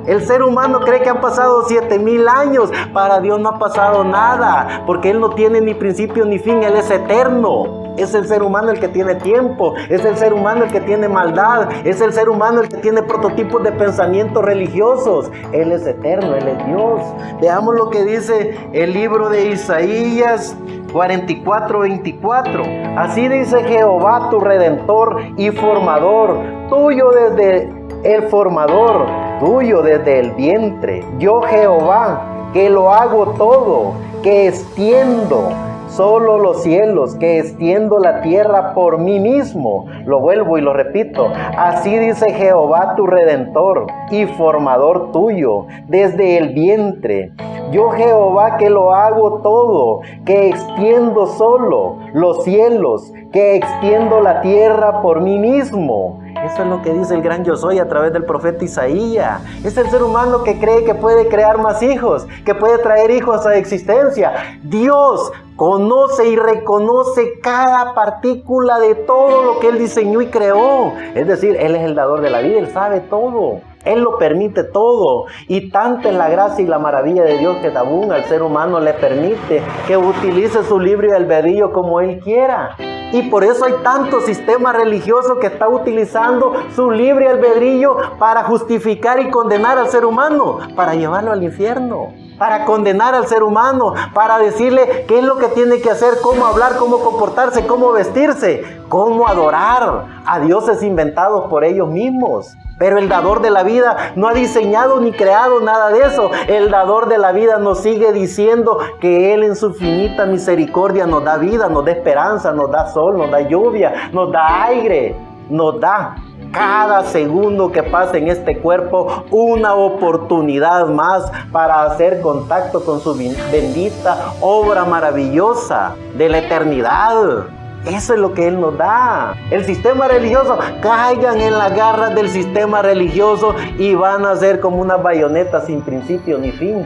El ser humano cree que han pasado 7,000 años. Para Dios no ha pasado nada, porque Él no tiene ni principio ni fin. Él es eterno. Es el ser humano el que tiene tiempo. Es el ser humano el que tiene maldad. Es el ser humano el que tiene prototipos de pensamientos religiosos. Él es eterno, Él es Dios. Veamos lo que dice el libro de Isaías 44:24. Así dice Jehová, tu Redentor y Formador, tuyo desde el formador, tuyo desde el vientre. Yo Jehová, que lo hago todo, que extiendo solo los cielos, que extiendo la tierra por mí mismo. Lo vuelvo y lo repito. Así dice Jehová, tu Redentor y Formador tuyo desde el vientre. Yo Jehová, que lo hago todo, que extiendo solo los cielos, que extiendo la tierra por mí mismo. Eso es lo que dice el gran Yo Soy a través del profeta Isaías. Es el ser humano que cree que puede crear más hijos, que puede traer hijos a existencia. Dios conoce y reconoce cada partícula de todo lo que Él diseñó y creó. Es decir, Él es el dador de la vida, Él sabe todo. Él lo permite todo, y tanta es la gracia y la maravilla de Dios que aún al ser humano le permite que utilice su libre albedrío como Él quiera. Y por eso hay tanto sistema religioso que está utilizando su libre albedrío para justificar y condenar al ser humano, para llevarlo al infierno, para condenar al ser humano, para decirle qué es lo que tiene que hacer, cómo hablar, cómo comportarse, cómo vestirse, cómo adorar a dioses inventados por ellos mismos. Pero el dador de la vida no ha diseñado ni creado nada de eso. El dador de la vida nos sigue diciendo que Él en su finita misericordia nos da vida, nos da esperanza, nos da sol, nos da lluvia, nos da aire, nos da cada segundo que pasa en este cuerpo una oportunidad más para hacer contacto con su bendita obra maravillosa de la eternidad. Eso es lo que Él nos da. El sistema religioso, caigan en las garras del sistema religioso y van a ser como unas bayonetas sin principio ni fin.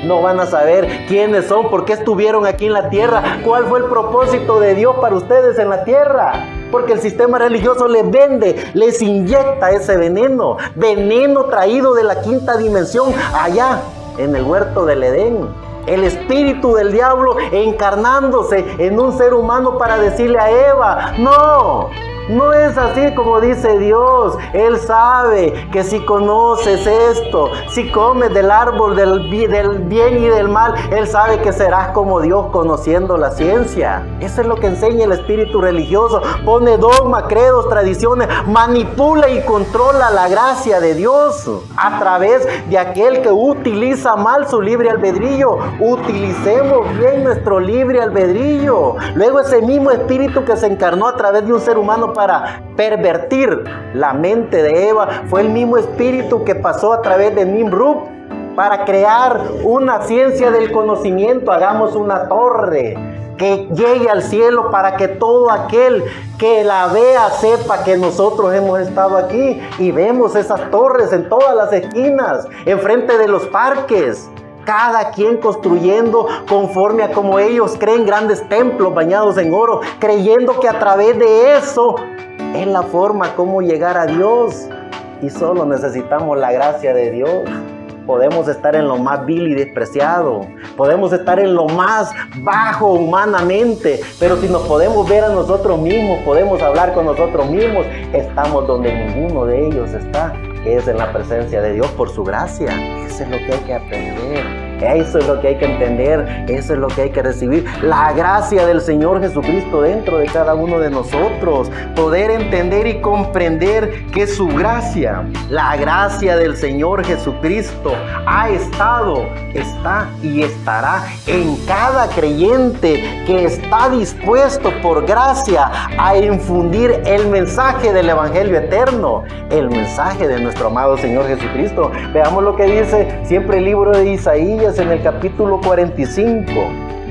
No van a saber quiénes son, por qué estuvieron aquí en la tierra, cuál fue el propósito de Dios para ustedes en la tierra. Porque el sistema religioso les vende, les inyecta ese veneno traído de la quinta dimensión, allá en el huerto del Edén. El espíritu del diablo encarnándose en un ser humano para decirle a Eva, no es así como dice Dios. Él sabe que si conoces esto, si comes del árbol del bien y del mal, Él sabe que serás como Dios conociendo la ciencia. Eso es lo que enseña el espíritu religioso. Pone dogma, credos, tradiciones, manipula y controla la gracia de Dios a través de aquel que utiliza mal su libre albedrío. Utilicemos bien nuestro libre albedrío. Luego ese mismo espíritu que se encarnó a través de un ser humano para pervertir la mente de Eva, fue el mismo espíritu que pasó a través de Nimrud para crear una ciencia del conocimiento. Hagamos una torre que llegue al cielo para que todo aquel que la vea sepa que nosotros hemos estado aquí, y vemos esas torres en todas las esquinas, enfrente de los parques. Cada quien construyendo conforme a como ellos creen, grandes templos bañados en oro, creyendo que a través de eso es la forma como llegar a Dios. Y solo necesitamos la gracia de Dios. Podemos estar en lo más vil y despreciado. Podemos estar en lo más bajo humanamente. Pero si nos podemos ver a nosotros mismos, podemos hablar con nosotros mismos, estamos donde ninguno de ellos está, que es en la presencia de Dios por su gracia. Eso es lo que hay que aprender. Eso es lo que hay que entender, eso es lo que hay que recibir. La gracia del Señor Jesucristo dentro de cada uno de nosotros. Poder entender y comprender que su gracia, la gracia del Señor Jesucristo ha estado, está y estará en cada creyente que está dispuesto por gracia a infundir el mensaje del Evangelio eterno, el mensaje de nuestro amado Señor Jesucristo. Veamos lo que dice siempre el libro de Isaías en el capítulo 45,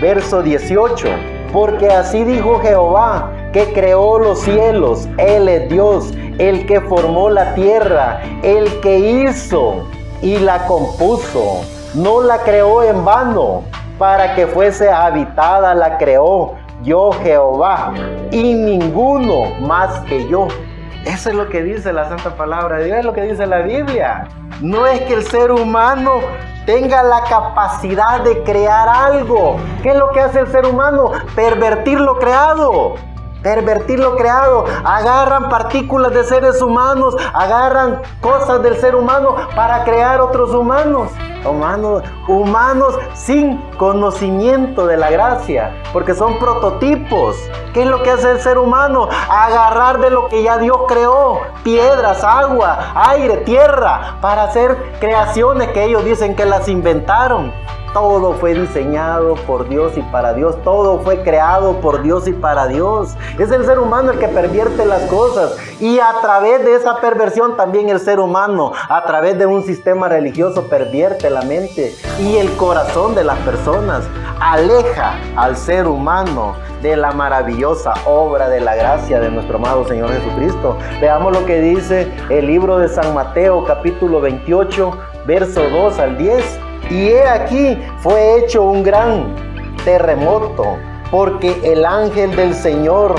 verso 18. Porque así dijo Jehová, que creó los cielos, Él es Dios, el que formó la tierra, el que hizo y la compuso. No la creó en vano, para que fuese habitada la creó yo Jehová, y ninguno más que yo. Eso es lo que dice la Santa Palabra de Dios, es lo que dice la Biblia. No es que el ser humano tenga la capacidad de crear algo. ¿Qué es lo que hace el ser humano? Pervertir lo creado. Pervertir lo creado. Agarran partículas de seres humanos, agarran cosas del ser humano para crear otros humanos. Humanos sin conocimiento de la gracia, porque son prototipos. ¿Qué es lo que hace el ser humano? Agarrar de lo que ya Dios creó, piedras, agua, aire, tierra, para hacer creaciones que ellos dicen que las inventaron. Todo fue diseñado por Dios y para Dios. Todo fue creado por Dios y para Dios. Es el ser humano el que pervierte las cosas. Y a través de esa perversión también el ser humano, a través de un sistema religioso, pervierte la mente y el corazón de las personas. Aleja al ser humano de la maravillosa obra de la gracia de nuestro amado Señor Jesucristo. Veamos lo que dice el libro de San Mateo, capítulo 28, verso 2 al 10. Y he aquí fue hecho un gran terremoto, porque el ángel del Señor,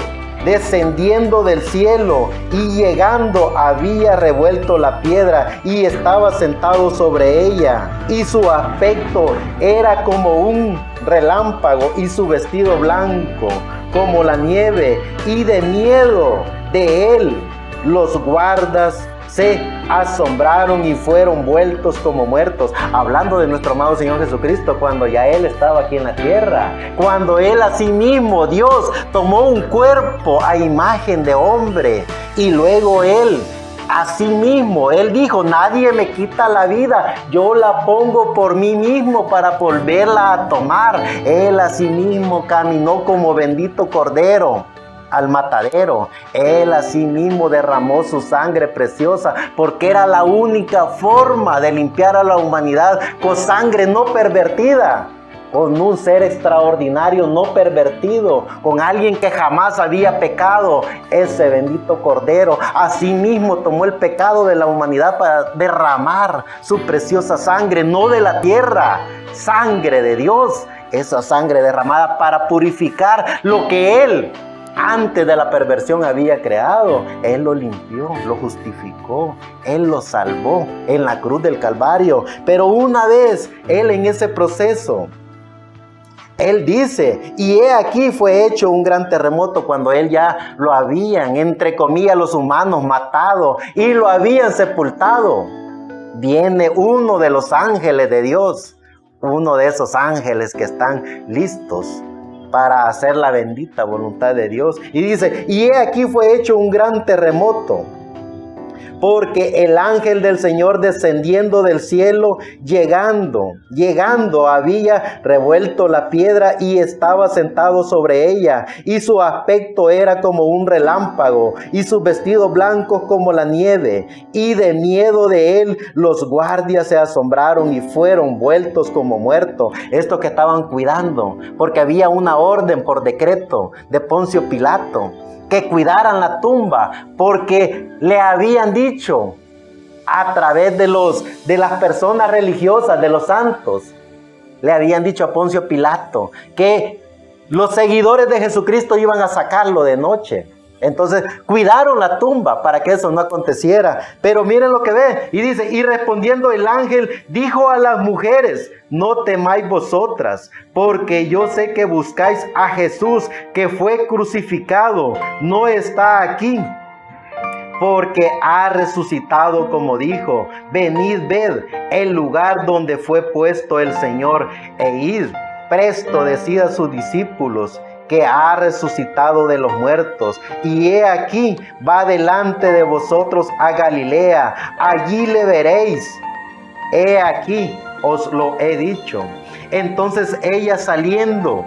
descendiendo del cielo y llegando, había revuelto la piedra y estaba sentado sobre ella. Y su aspecto era como un relámpago y su vestido blanco como la nieve. Y de miedo de él los guardas se asombraron y fueron vueltos como muertos. Hablando de nuestro amado Señor Jesucristo, cuando ya Él estaba aquí en la tierra, cuando Él a sí mismo, Dios, tomó un cuerpo a imagen de hombre, y luego Él a sí mismo, Él dijo: nadie me quita la vida, yo la pongo por mí mismo para volverla a tomar. Él a sí mismo caminó como bendito cordero al matadero. Él asimismo derramó su sangre preciosa, porque era la única forma de limpiar a la humanidad con sangre no pervertida, con un ser extraordinario no pervertido, con alguien que jamás había pecado. Ese bendito cordero asimismo tomó el pecado de la humanidad para derramar su preciosa sangre, no de la tierra, sangre de Dios. Esa sangre derramada para purificar lo que Él antes de la perversión había creado. Él lo limpió, lo justificó, Él lo salvó en la cruz del Calvario. Pero una vez Él en ese proceso, Él dice: y he aquí fue hecho un gran terremoto, cuando Él ya lo habían, entre comillas, los humanos matado y lo habían sepultado. Viene uno de los ángeles de Dios, uno de esos ángeles que están listos para hacer la bendita voluntad de Dios. Y dice: y he aquí fue hecho un gran terremoto, porque el ángel del Señor, descendiendo del cielo, llegando había revuelto la piedra y estaba sentado sobre ella. Y su aspecto era como un relámpago y sus vestidos blancos como la nieve. Y de miedo de él los guardias se asombraron y fueron vueltos como muertos. Estos que estaban cuidando, porque había una orden por decreto de Poncio Pilato que cuidaran la tumba, porque le habían dicho a través de las personas religiosas, de los santos, le habían dicho a Poncio Pilato que los seguidores de Jesucristo iban a sacarlo de noche Entonces cuidaron la tumba para que eso no aconteciera. Pero miren lo que ve. Y dice, y respondiendo el ángel, dijo a las mujeres, no temáis vosotras, porque yo sé que buscáis a Jesús, que fue crucificado. No está aquí, porque ha resucitado como dijo. Venid, ved el lugar donde fue puesto el Señor, e id presto, decid a sus discípulos que ha resucitado de los muertos, y he aquí, va delante de vosotros a Galilea, allí le veréis. He aquí, os lo he dicho. Entonces ella saliendo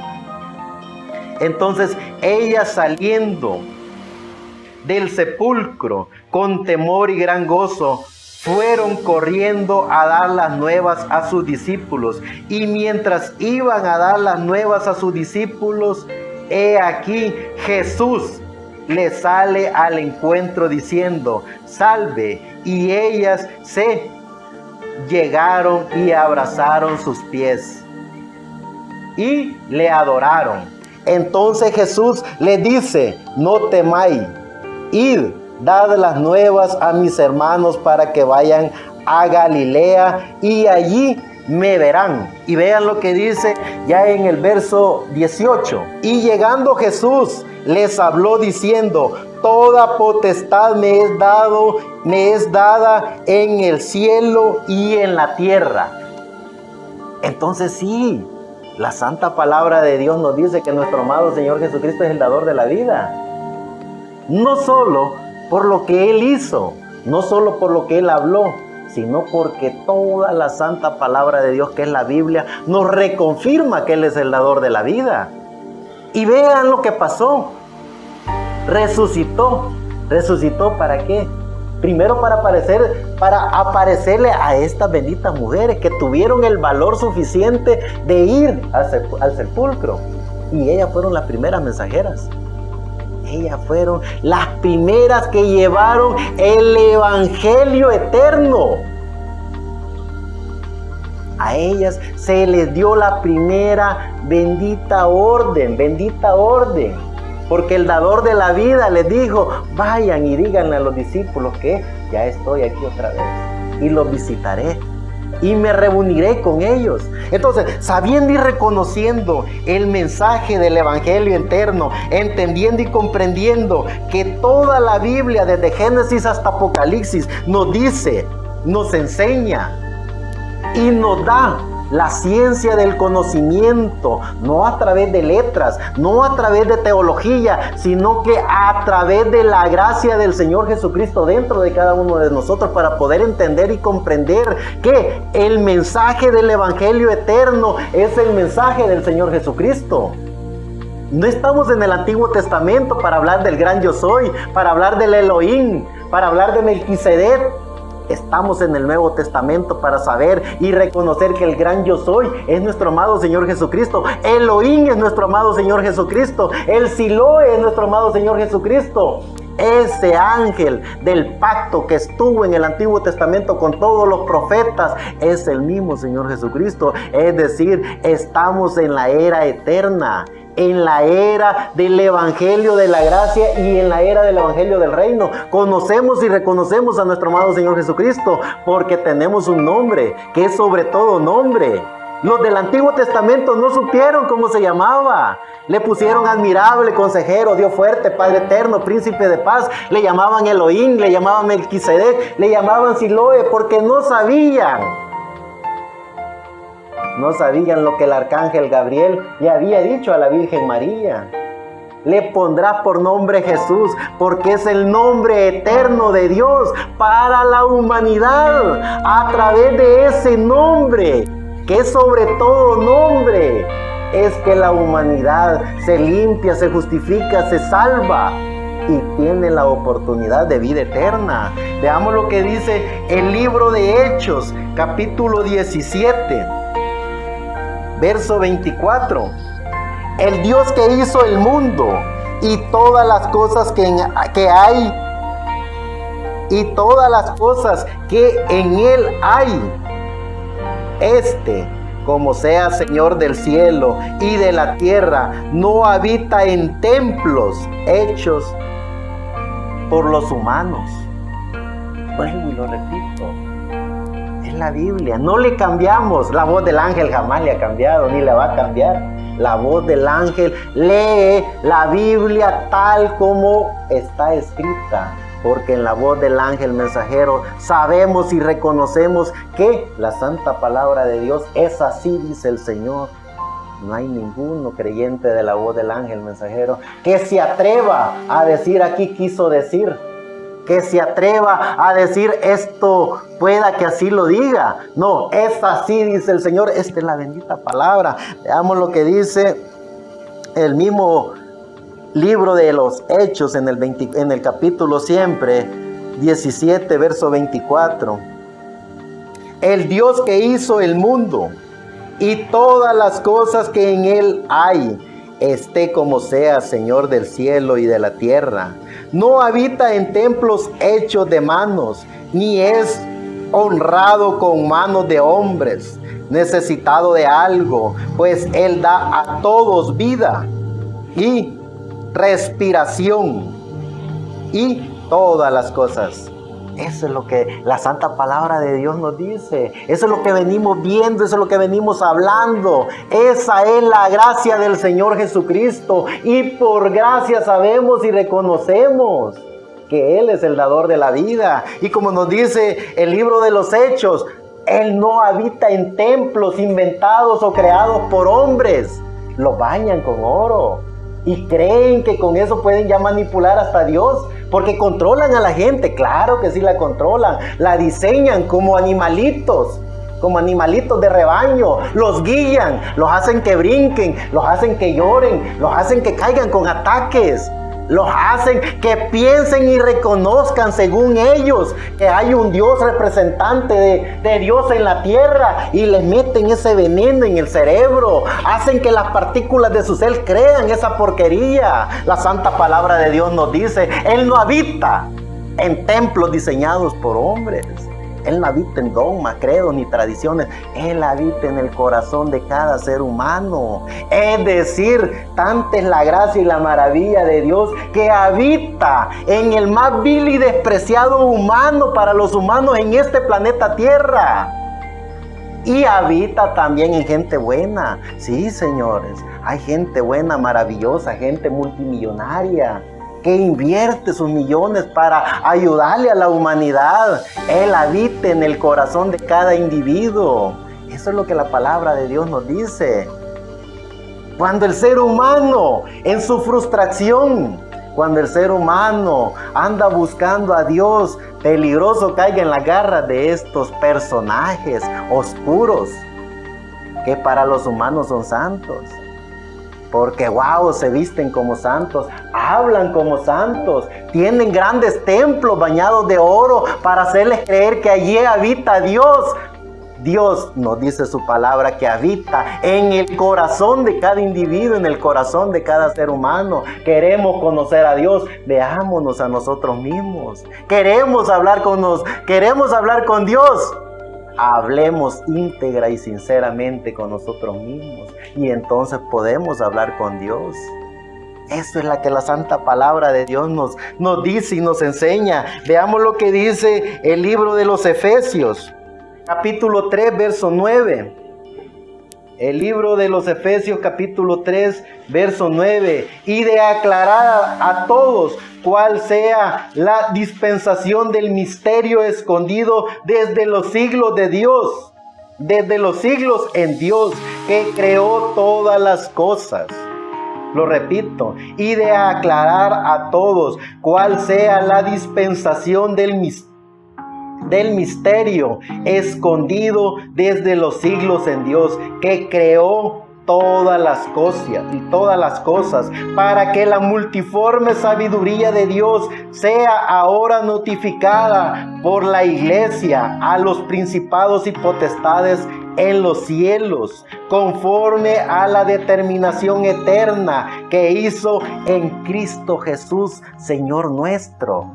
del sepulcro, con temor y gran gozo, fueron corriendo a dar las nuevas a sus discípulos. Y mientras iban a dar las nuevas a sus discípulos, he aquí Jesús les sale al encuentro diciendo, salve. Y ellas se llegaron y abrazaron sus pies y le adoraron. Entonces Jesús les dice, no temáis, id, dad las nuevas a mis hermanos para que vayan a Galilea y allí me verán. Y vean lo que dice ya en el verso 18. Y llegando Jesús les habló diciendo, toda potestad me es dada en el cielo y en la tierra. Entonces sí, la santa palabra de Dios nos dice que nuestro amado Señor Jesucristo es el dador de la vida. No solo por lo que Él hizo, no solo por lo que Él habló, sino porque toda la santa palabra de Dios, que es la Biblia, nos reconfirma que Él es el dador de la vida. Y vean lo que pasó. Resucitó. ¿Resucitó para qué? Primero para aparecerle a estas benditas mujeres que tuvieron el valor suficiente de ir al sepulcro. Y ellas fueron las primeras mensajeras. Ellas fueron las primeras que llevaron el evangelio eterno. A ellas se les dio la primera bendita orden. Porque el dador de la vida les dijo, vayan y díganle a los discípulos que ya estoy aquí otra vez y los visitaré y me reuniré con ellos. Entonces, sabiendo y reconociendo el mensaje del evangelio eterno, entendiendo y comprendiendo que toda la Biblia, desde Génesis hasta Apocalipsis, nos dice, nos enseña y nos da la ciencia del conocimiento, no a través de letras, no a través de teología, sino que a través de la gracia del Señor Jesucristo dentro de cada uno de nosotros, para poder entender y comprender que el mensaje del evangelio eterno es el mensaje del Señor Jesucristo. No estamos en el Antiguo Testamento para hablar del gran yo soy, para hablar del Elohim, para hablar de Melquisedec. Estamos en el Nuevo Testamento para saber y reconocer que el gran yo soy es nuestro amado Señor Jesucristo. Elohim es nuestro amado Señor Jesucristo. El Siloé es nuestro amado Señor Jesucristo. Ese ángel del pacto que estuvo en el Antiguo Testamento con todos los profetas es el mismo Señor Jesucristo. Es decir, estamos en la era eterna, en la era del evangelio de la gracia y en la era del evangelio del reino. Conocemos y reconocemos a nuestro amado Señor Jesucristo porque tenemos un nombre que es sobre todo nombre. Los del Antiguo Testamento no supieron cómo se llamaba. Le pusieron admirable, consejero, Dios fuerte, Padre eterno, príncipe de paz. Le llamaban Elohim, le llamaban Melquisedec, le llamaban Siloé, porque no sabían. No sabían lo que el arcángel Gabriel le había dicho a la Virgen María. Le pondrás por nombre Jesús, porque es el nombre eterno de Dios para la humanidad. A través de ese nombre, que es sobre todo nombre, es que la humanidad se limpia, se justifica, se salva y tiene la oportunidad de vida eterna. Veamos lo que dice el libro de Hechos, capítulo 17, verso 24. El Dios que hizo el mundo y todas las cosas que hay y todas las cosas que en él hay, como sea Señor del cielo y de la tierra, no habita en templos hechos por los humanos. Vuelvo y lo repito. Es la Biblia. No le cambiamos. La voz del ángel jamás le ha cambiado, ni le va a cambiar. La voz del ángel lee la Biblia tal como está escrita. Porque en la voz del ángel mensajero sabemos y reconocemos que la santa palabra de Dios es así, dice el Señor. No hay ninguno creyente de la voz del ángel mensajero que se atreva a decir aquí quiso decir. Que se atreva a decir esto, pueda que así lo diga. No, es así, dice el Señor. Esta es la bendita palabra. Veamos lo que dice el mismo libro de los Hechos en el capítulo 17, verso 24. El Dios que hizo el mundo y todas las cosas que en él hay, esté como sea, Señor del cielo y de la tierra. No habita en templos hechos de manos, ni es honrado con manos de hombres, necesitado de algo, pues Él da a todos vida y respiración y todas las cosas. Eso es lo que la santa palabra de Dios nos dice. Eso es lo que venimos viendo, eso es lo que venimos hablando. Esa es la gracia del Señor Jesucristo. Y por gracia sabemos y reconocemos que Él es el dador de la vida. Y como nos dice el libro de los Hechos, Él no habita en templos inventados o creados por hombres. Los bañan con oro y creen que con eso pueden ya manipular hasta Dios. Porque controlan a la gente, claro que sí la controlan, la diseñan como animalitos de rebaño, los guían, los hacen que brinquen, los hacen que lloren, los hacen que caigan con ataques, los hacen que piensen y reconozcan según ellos que hay un Dios representante de Dios en la tierra y les meten ese veneno en el cerebro, hacen que las partículas de su ser crean esa porquería. La santa palabra de Dios nos dice, Él no habita en templos diseñados por hombres. Él no habita en dogmas, credos ni tradiciones. Él habita en el corazón de cada ser humano. Es decir, tanta es la gracia y la maravilla de Dios que habita en el más vil y despreciado humano para los humanos en este planeta Tierra. Y habita también en gente buena. Sí, señores, hay gente buena, maravillosa, gente multimillonaria que invierte sus millones para ayudarle a la humanidad. Él habita en el corazón de cada individuo. Eso es lo que la palabra de Dios nos dice. Cuando el ser humano en su frustración, cuando el ser humano anda buscando a Dios, peligroso caiga en las garras de estos personajes oscuros que para los humanos son santos. Porque wow, se visten como santos, hablan como santos, tienen grandes templos bañados de oro para hacerles creer que allí habita Dios. Dios nos dice su palabra que habita en el corazón de cada individuo, en el corazón de cada ser humano. Queremos conocer a Dios, veámonos a nosotros mismos. Queremos hablar con Dios. Hablemos íntegra y sinceramente con nosotros mismos y entonces podemos hablar con Dios. Eso es la que la santa palabra de Dios nos dice y nos enseña. Veamos lo que dice el libro de los Efesios, capítulo 3, verso 9. El libro de los Efesios, capítulo 3, verso 9. Y de aclarar a todos cuál sea la dispensación del misterio escondido desde los siglos de Dios, desde los siglos en Dios, que creó todas las cosas. Lo repito, y de aclarar a todos cuál sea la dispensación del misterio escondido desde los siglos en Dios, que creó todas las cosas, para que la multiforme sabiduría de Dios sea ahora notificada por la iglesia a los principados y potestades en los cielos, conforme a la determinación eterna que hizo en Cristo Jesús, Señor nuestro.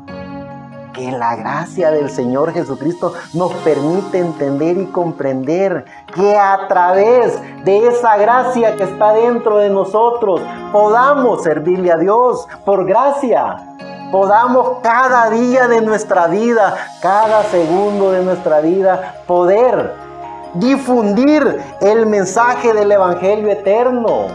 Que la gracia del Señor Jesucristo nos permite entender y comprender que a través de esa gracia que está dentro de nosotros podamos servirle a Dios por gracia. podamos cada día de nuestra vida, cada segundo de nuestra vida, poder difundir el mensaje del Evangelio eterno.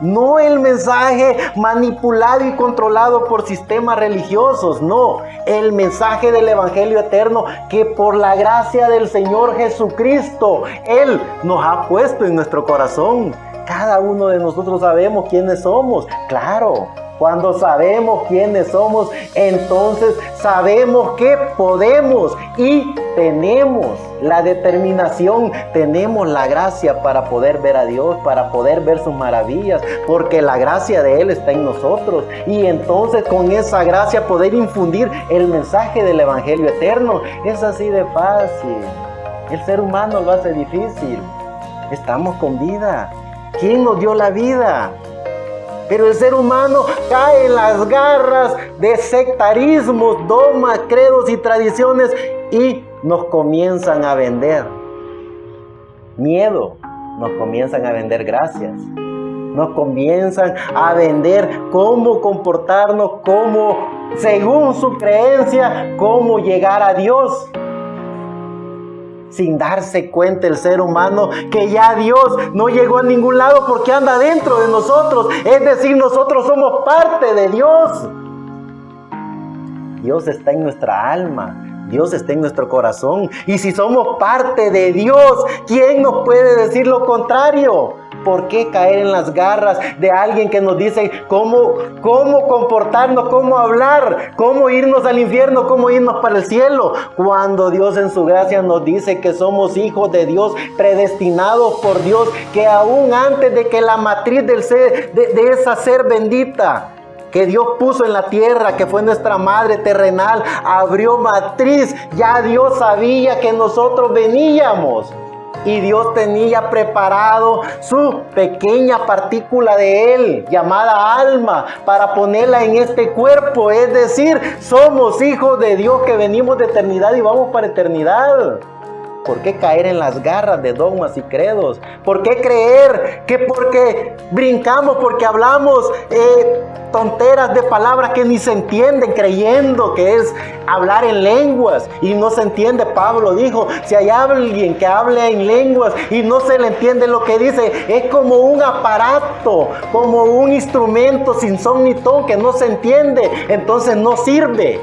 No el mensaje manipulado y controlado por sistemas religiosos, no. El mensaje del Evangelio eterno que por la gracia del Señor Jesucristo, Él nos ha puesto en nuestro corazón. Cada uno de nosotros sabemos quiénes somos. Claro, cuando sabemos quiénes somos, entonces sabemos que podemos y tenemos la determinación, tenemos la gracia para poder ver a Dios, para poder ver sus maravillas, porque la gracia de Él está en nosotros. Y entonces con esa gracia poder infundir el mensaje del Evangelio eterno. Es así de fácil. El ser humano lo hace difícil. Estamos con vida. ¿Quién nos dio la vida? Pero el ser humano cae en las garras de sectarismos, dogmas, credos y tradiciones y nos comienzan a vender miedo, nos comienzan a vender gracias, nos comienzan a vender cómo comportarnos, cómo, según su creencia, cómo llegar a Dios. Sin darse cuenta el ser humano que ya Dios no llegó a ningún lado porque anda dentro de nosotros. Es decir, nosotros somos parte de Dios. Dios está en nuestra alma. Dios está en nuestro corazón. Y si somos parte de Dios, ¿quién nos puede decir lo contrario? ¿Por qué caer en las garras de alguien que nos dice cómo comportarnos, cómo hablar, cómo irnos al infierno, cómo irnos para el cielo? Cuando Dios en su gracia nos dice que somos hijos de Dios, predestinados por Dios, que aún antes de que la matriz del ser, de esa ser bendita que Dios puso en la tierra, que fue nuestra madre terrenal, abrió matriz, ya Dios sabía que nosotros veníamos. Y Dios tenía preparado su pequeña partícula de Él, llamada alma, para ponerla en este cuerpo. Es decir, somos hijos de Dios que venimos de eternidad y vamos para eternidad. ¿Por qué caer en las garras de dogmas y credos? ¿Por qué creer que porque brincamos, porque hablamos tonteras de palabras que ni se entienden, creyendo que es hablar en lenguas y no se entiende? Pablo dijo, si hay alguien que hable en lenguas y no se le entiende lo que dice, es como un aparato, como un instrumento sin son ni ton que no se entiende, entonces no sirve.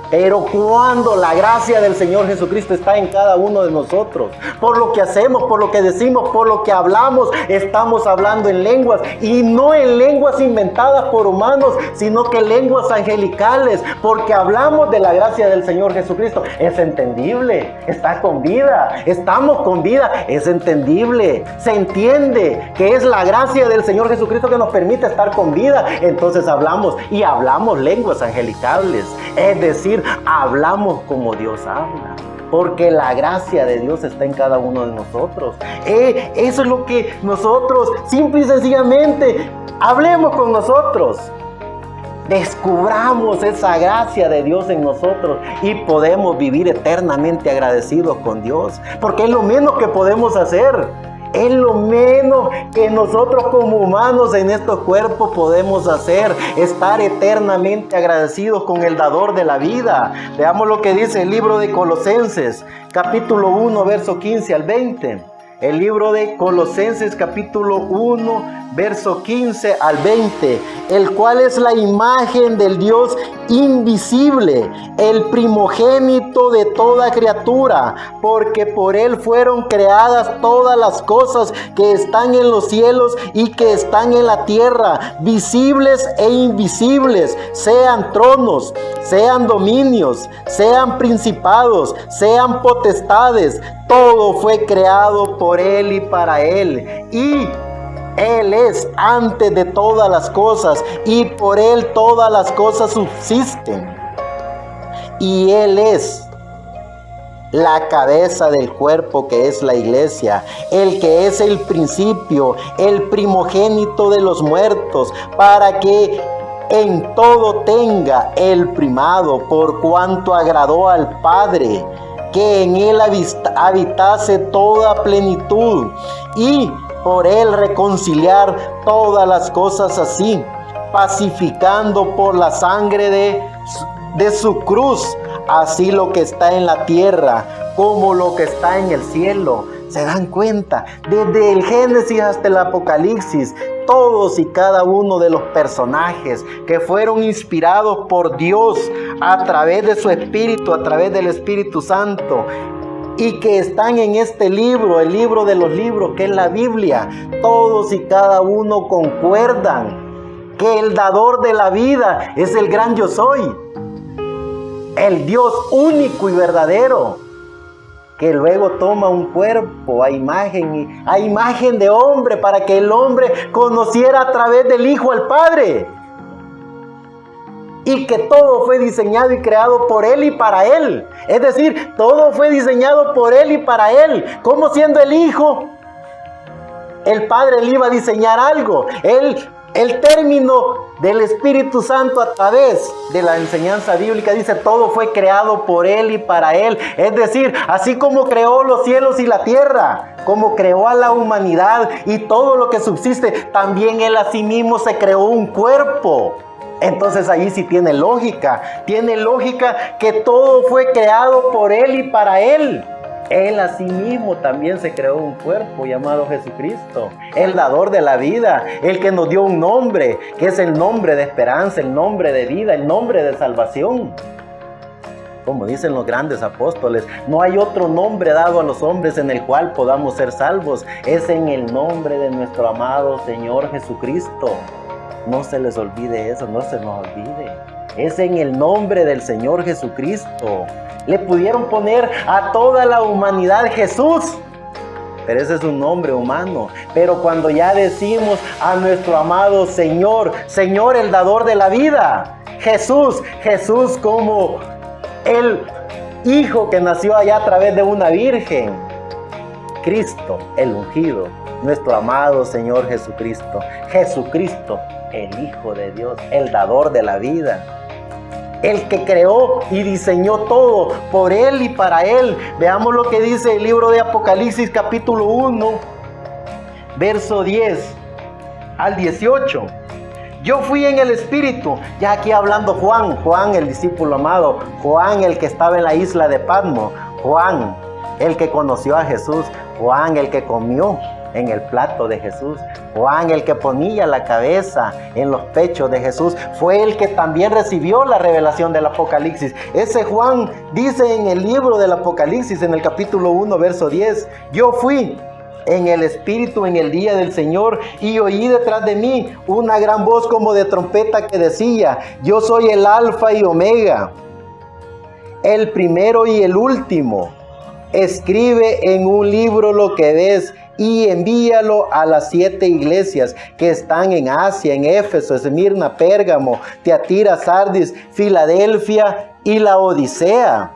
Pero cuando la gracia del Señor Jesucristo está en cada uno de nosotros, por lo que hacemos, por lo que decimos, por lo que hablamos, estamos hablando en lenguas, y no en lenguas inventadas por humanos, sino que lenguas angelicales, porque hablamos de la gracia del Señor Jesucristo. Es entendible, está con vida, estamos con vida, es entendible, se entiende que es la gracia del Señor Jesucristo que nos permite estar con vida. Entonces hablamos lenguas angelicales, es decir, hablamos como Dios habla, porque la gracia de Dios está en cada uno de nosotros. Eso es lo que nosotros, simple y sencillamente, hablemos con nosotros. Descubramos esa gracia de Dios en nosotros y podemos vivir eternamente agradecidos con Dios, porque es lo menos que podemos hacer. Es lo menos que nosotros como humanos en estos cuerpos podemos hacer, estar eternamente agradecidos con el dador de la vida. Veamos lo que dice el libro de Colosenses, capítulo 1, verso 15 al 20. El libro de Colosenses, capítulo 1, verso 15 al 20, el cual es la imagen del Dios invisible, el primogénito de toda criatura, porque por Él fueron creadas todas las cosas que están en los cielos y que están en la tierra, visibles e invisibles, sean tronos, sean dominios, sean principados, sean potestades. Todo fue creado por Él y para Él, y Él es antes de todas las cosas, y por Él todas las cosas subsisten. Y Él es la cabeza del cuerpo, que es la iglesia, el que es el principio, el primogénito de los muertos, para que en todo tenga el primado, por cuanto agradó al Padre que en Él habitase toda plenitud, y por Él reconciliar todas las cosas así, pacificando por la sangre de de su cruz, así lo que está en la tierra como lo que está en el cielo. ¿Se dan cuenta? Desde el Génesis hasta el Apocalipsis, todos y cada uno de los personajes que fueron inspirados por Dios a través de su Espíritu, a través del Espíritu Santo, y que están en este libro, el libro de los libros, que es la Biblia, todos y cada uno concuerdan que el dador de la vida es el gran yo soy, el Dios único y verdadero, que luego toma un cuerpo a imagen de hombre, para que el hombre conociera a través del Hijo al Padre, y que todo fue diseñado y creado por Él y para Él. Es decir, todo fue diseñado por Él y para Él. Como siendo el Hijo, el Padre le iba a diseñar algo. El término del Espíritu Santo a través de la enseñanza bíblica dice: todo fue creado por Él y para Él. Es decir, así como creó los cielos y la tierra, como creó a la humanidad y todo lo que subsiste, también Él a sí mismo se creó un cuerpo. Entonces ahí sí tiene lógica que todo fue creado por Él y para Él. Él a sí mismo también se creó un cuerpo llamado Jesucristo, el dador de la vida, el que nos dio un nombre, que es el nombre de esperanza, el nombre de vida, el nombre de salvación. Como dicen los grandes apóstoles, no hay otro nombre dado a los hombres en el cual podamos ser salvos. Es en el nombre de nuestro amado Señor Jesucristo. No se les olvide eso, no se nos olvide. Es en el nombre del Señor Jesucristo. Le pudieron poner a toda la humanidad Jesús, pero ese es un nombre humano. Pero cuando ya decimos a nuestro amado Señor, Señor el dador de la vida, Jesús como el Hijo que nació allá a través de una virgen, Cristo el ungido, nuestro amado Señor Jesucristo, Jesucristo el Hijo de Dios, el dador de la vida, el que creó y diseñó todo por Él y para Él. Veamos lo que dice el libro de Apocalipsis capítulo 1, verso 10 al 18. Yo fui en el Espíritu, ya aquí hablando Juan el discípulo amado, Juan el que estaba en la isla de Patmos, Juan el que conoció a Jesús, Juan el que comió en el plato de Jesús, Juan el que ponía la cabeza en los pechos de Jesús, fue el que también recibió la revelación del Apocalipsis. Ese Juan dice en el libro del Apocalipsis, en el capítulo 1, verso 10, yo fui en el Espíritu en el día del Señor, y oí detrás de mí una gran voz como de trompeta que decía: yo soy el Alfa y Omega, el primero y el último. Escribe en un libro lo que ves y envíalo a las 7 iglesias que están en Asia, en Éfeso, Esmirna, Pérgamo, Tiatira, Sardis, Filadelfia y la Odisea.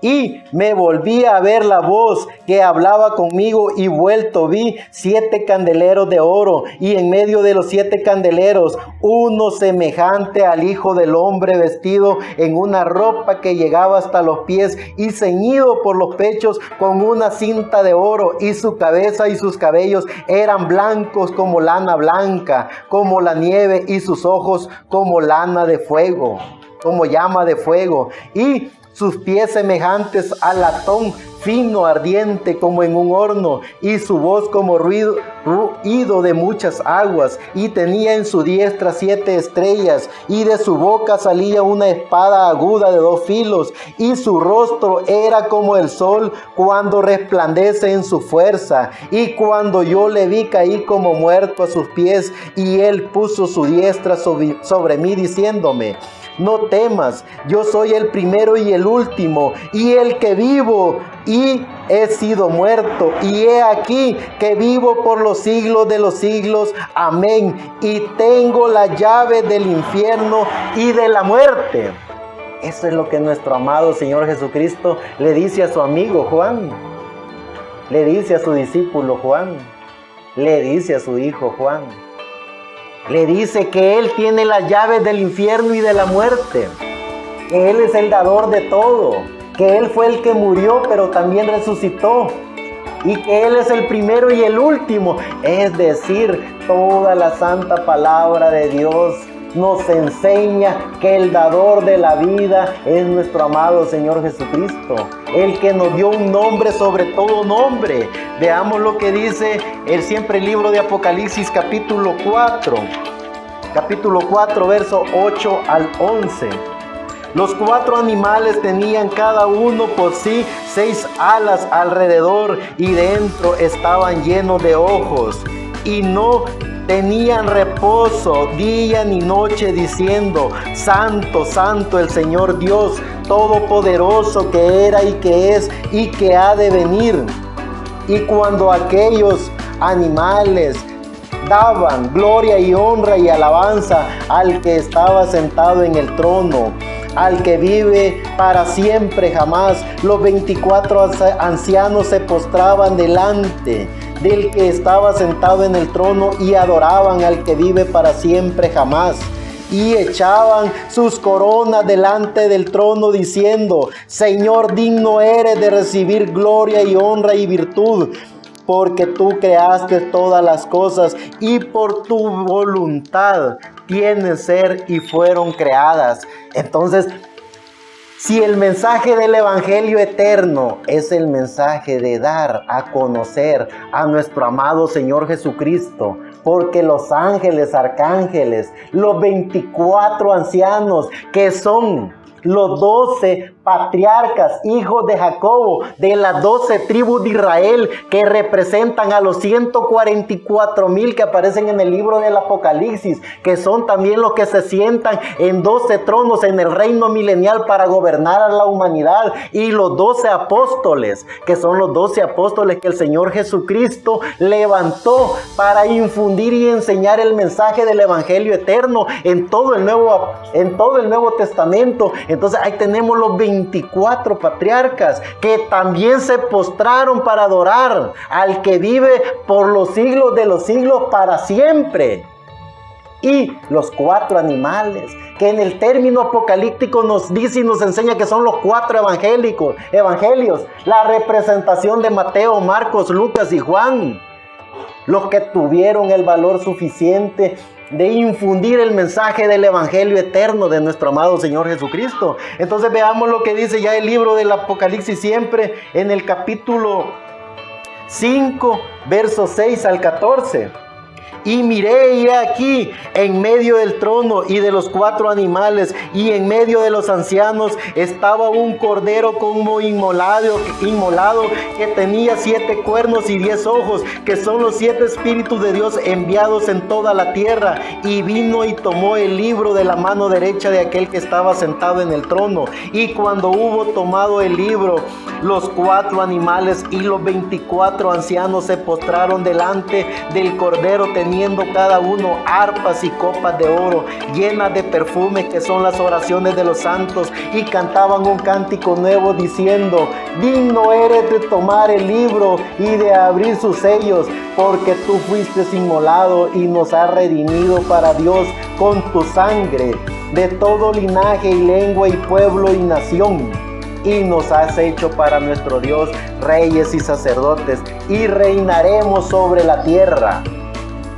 Y me volví a ver la voz que hablaba conmigo, y vuelto vi 7 candeleros de oro, y en medio de los 7 candeleros uno semejante al Hijo del Hombre, vestido en una ropa que llegaba hasta los pies y ceñido por los pechos con una cinta de oro, y su cabeza y sus cabellos eran blancos como lana blanca, como la nieve, y sus ojos como lana de fuego, como llama de fuego, y sus pies semejantes a latón fino ardiente como en un horno, y su voz como ruido de muchas aguas, y tenía en su diestra 7 estrellas, y de su boca salía una espada aguda de 2 filos, y su rostro era como el sol cuando resplandece en su fuerza. Y cuando yo le vi, caí como muerto a sus pies, y él puso su diestra sobre mí diciéndome: no temas, yo soy el primero y el último, y el que vivo, y he sido muerto, y he aquí que vivo por los siglos de los siglos. Amén. Y tengo la llave del infierno y de la muerte. Eso es lo que nuestro amado Señor Jesucristo le dice a su amigo Juan, le dice a su discípulo Juan, le dice a su hijo Juan. Le dice que Él tiene las llaves del infierno y de la muerte, que Él es el dador de todo, que Él fue el que murió pero también resucitó, y que Él es el primero y el último. Es decir, toda la santa palabra de Dios nos enseña que el dador de la vida es nuestro amado Señor Jesucristo, el que nos dio un nombre sobre todo nombre. Veamos lo que dice el libro de Apocalipsis capítulo 4, verso 8 al 11. Los 4 animales tenían cada uno por sí 6 alas alrededor y dentro estaban llenos de ojos y no tenían reposo día ni noche diciendo: Santo, Santo el Señor Dios Todopoderoso, que era y que es y que ha de venir. Y cuando aquellos animales daban gloria y honra y alabanza al que estaba sentado en el trono, al que vive para siempre jamás, los 24 ancianos se postraban delante del que estaba sentado en el trono y adoraban al que vive para siempre jamás. Y echaban sus coronas delante del trono diciendo: Señor, digno eres de recibir gloria y honra y virtud, porque tú creaste todas las cosas y por tu voluntad tienen ser y fueron creadas. Entonces, si el mensaje del Evangelio eterno es el mensaje de dar a conocer a nuestro amado Señor Jesucristo, porque los ángeles, arcángeles, los 24 ancianos que son los 12 patriarcas, hijos de Jacobo, de las 12 tribus de Israel, que representan a los 144,000 que aparecen en el libro del Apocalipsis, que son también los que se sientan en 12 tronos en el reino milenial para gobernar a la humanidad, y los 12 apóstoles, que son los 12 apóstoles que el Señor Jesucristo levantó para infundir y enseñar el mensaje del Evangelio eterno en todo el Nuevo Testamento. Entonces ahí tenemos los 24 patriarcas que también se postraron para adorar al que vive por los siglos de los siglos para siempre. Y los 4 animales, que en el término apocalíptico nos dice y nos enseña que son los 4 evangelios, la representación de Mateo, Marcos, Lucas y Juan, los que tuvieron el valor suficiente de infundir el mensaje del Evangelio eterno de nuestro amado Señor Jesucristo. Entonces veamos lo que dice ya el libro del Apocalipsis, siempre en el capítulo 5, versos 6 al 14. Y miré y he aquí, en medio del trono y de los 4 animales y en medio de los ancianos estaba un cordero como inmolado que tenía 7 cuernos y 10 ojos, que son los 7 espíritus de Dios enviados en toda la tierra. Y vino y tomó el libro de la mano derecha de aquel que estaba sentado en el trono. Y cuando hubo tomado el libro, los 4 animales y los 24 ancianos se postraron delante del cordero, teniendo cada uno arpas y copas de oro llenas de perfumes, que son las oraciones de los santos, y cantaban un cántico nuevo diciendo: digno eres de tomar el libro y de abrir sus sellos, porque tú fuiste inmolado y nos has redimido para Dios con tu sangre de todo linaje y lengua y pueblo y nación, y nos has hecho para nuestro Dios reyes y sacerdotes, y reinaremos sobre la tierra.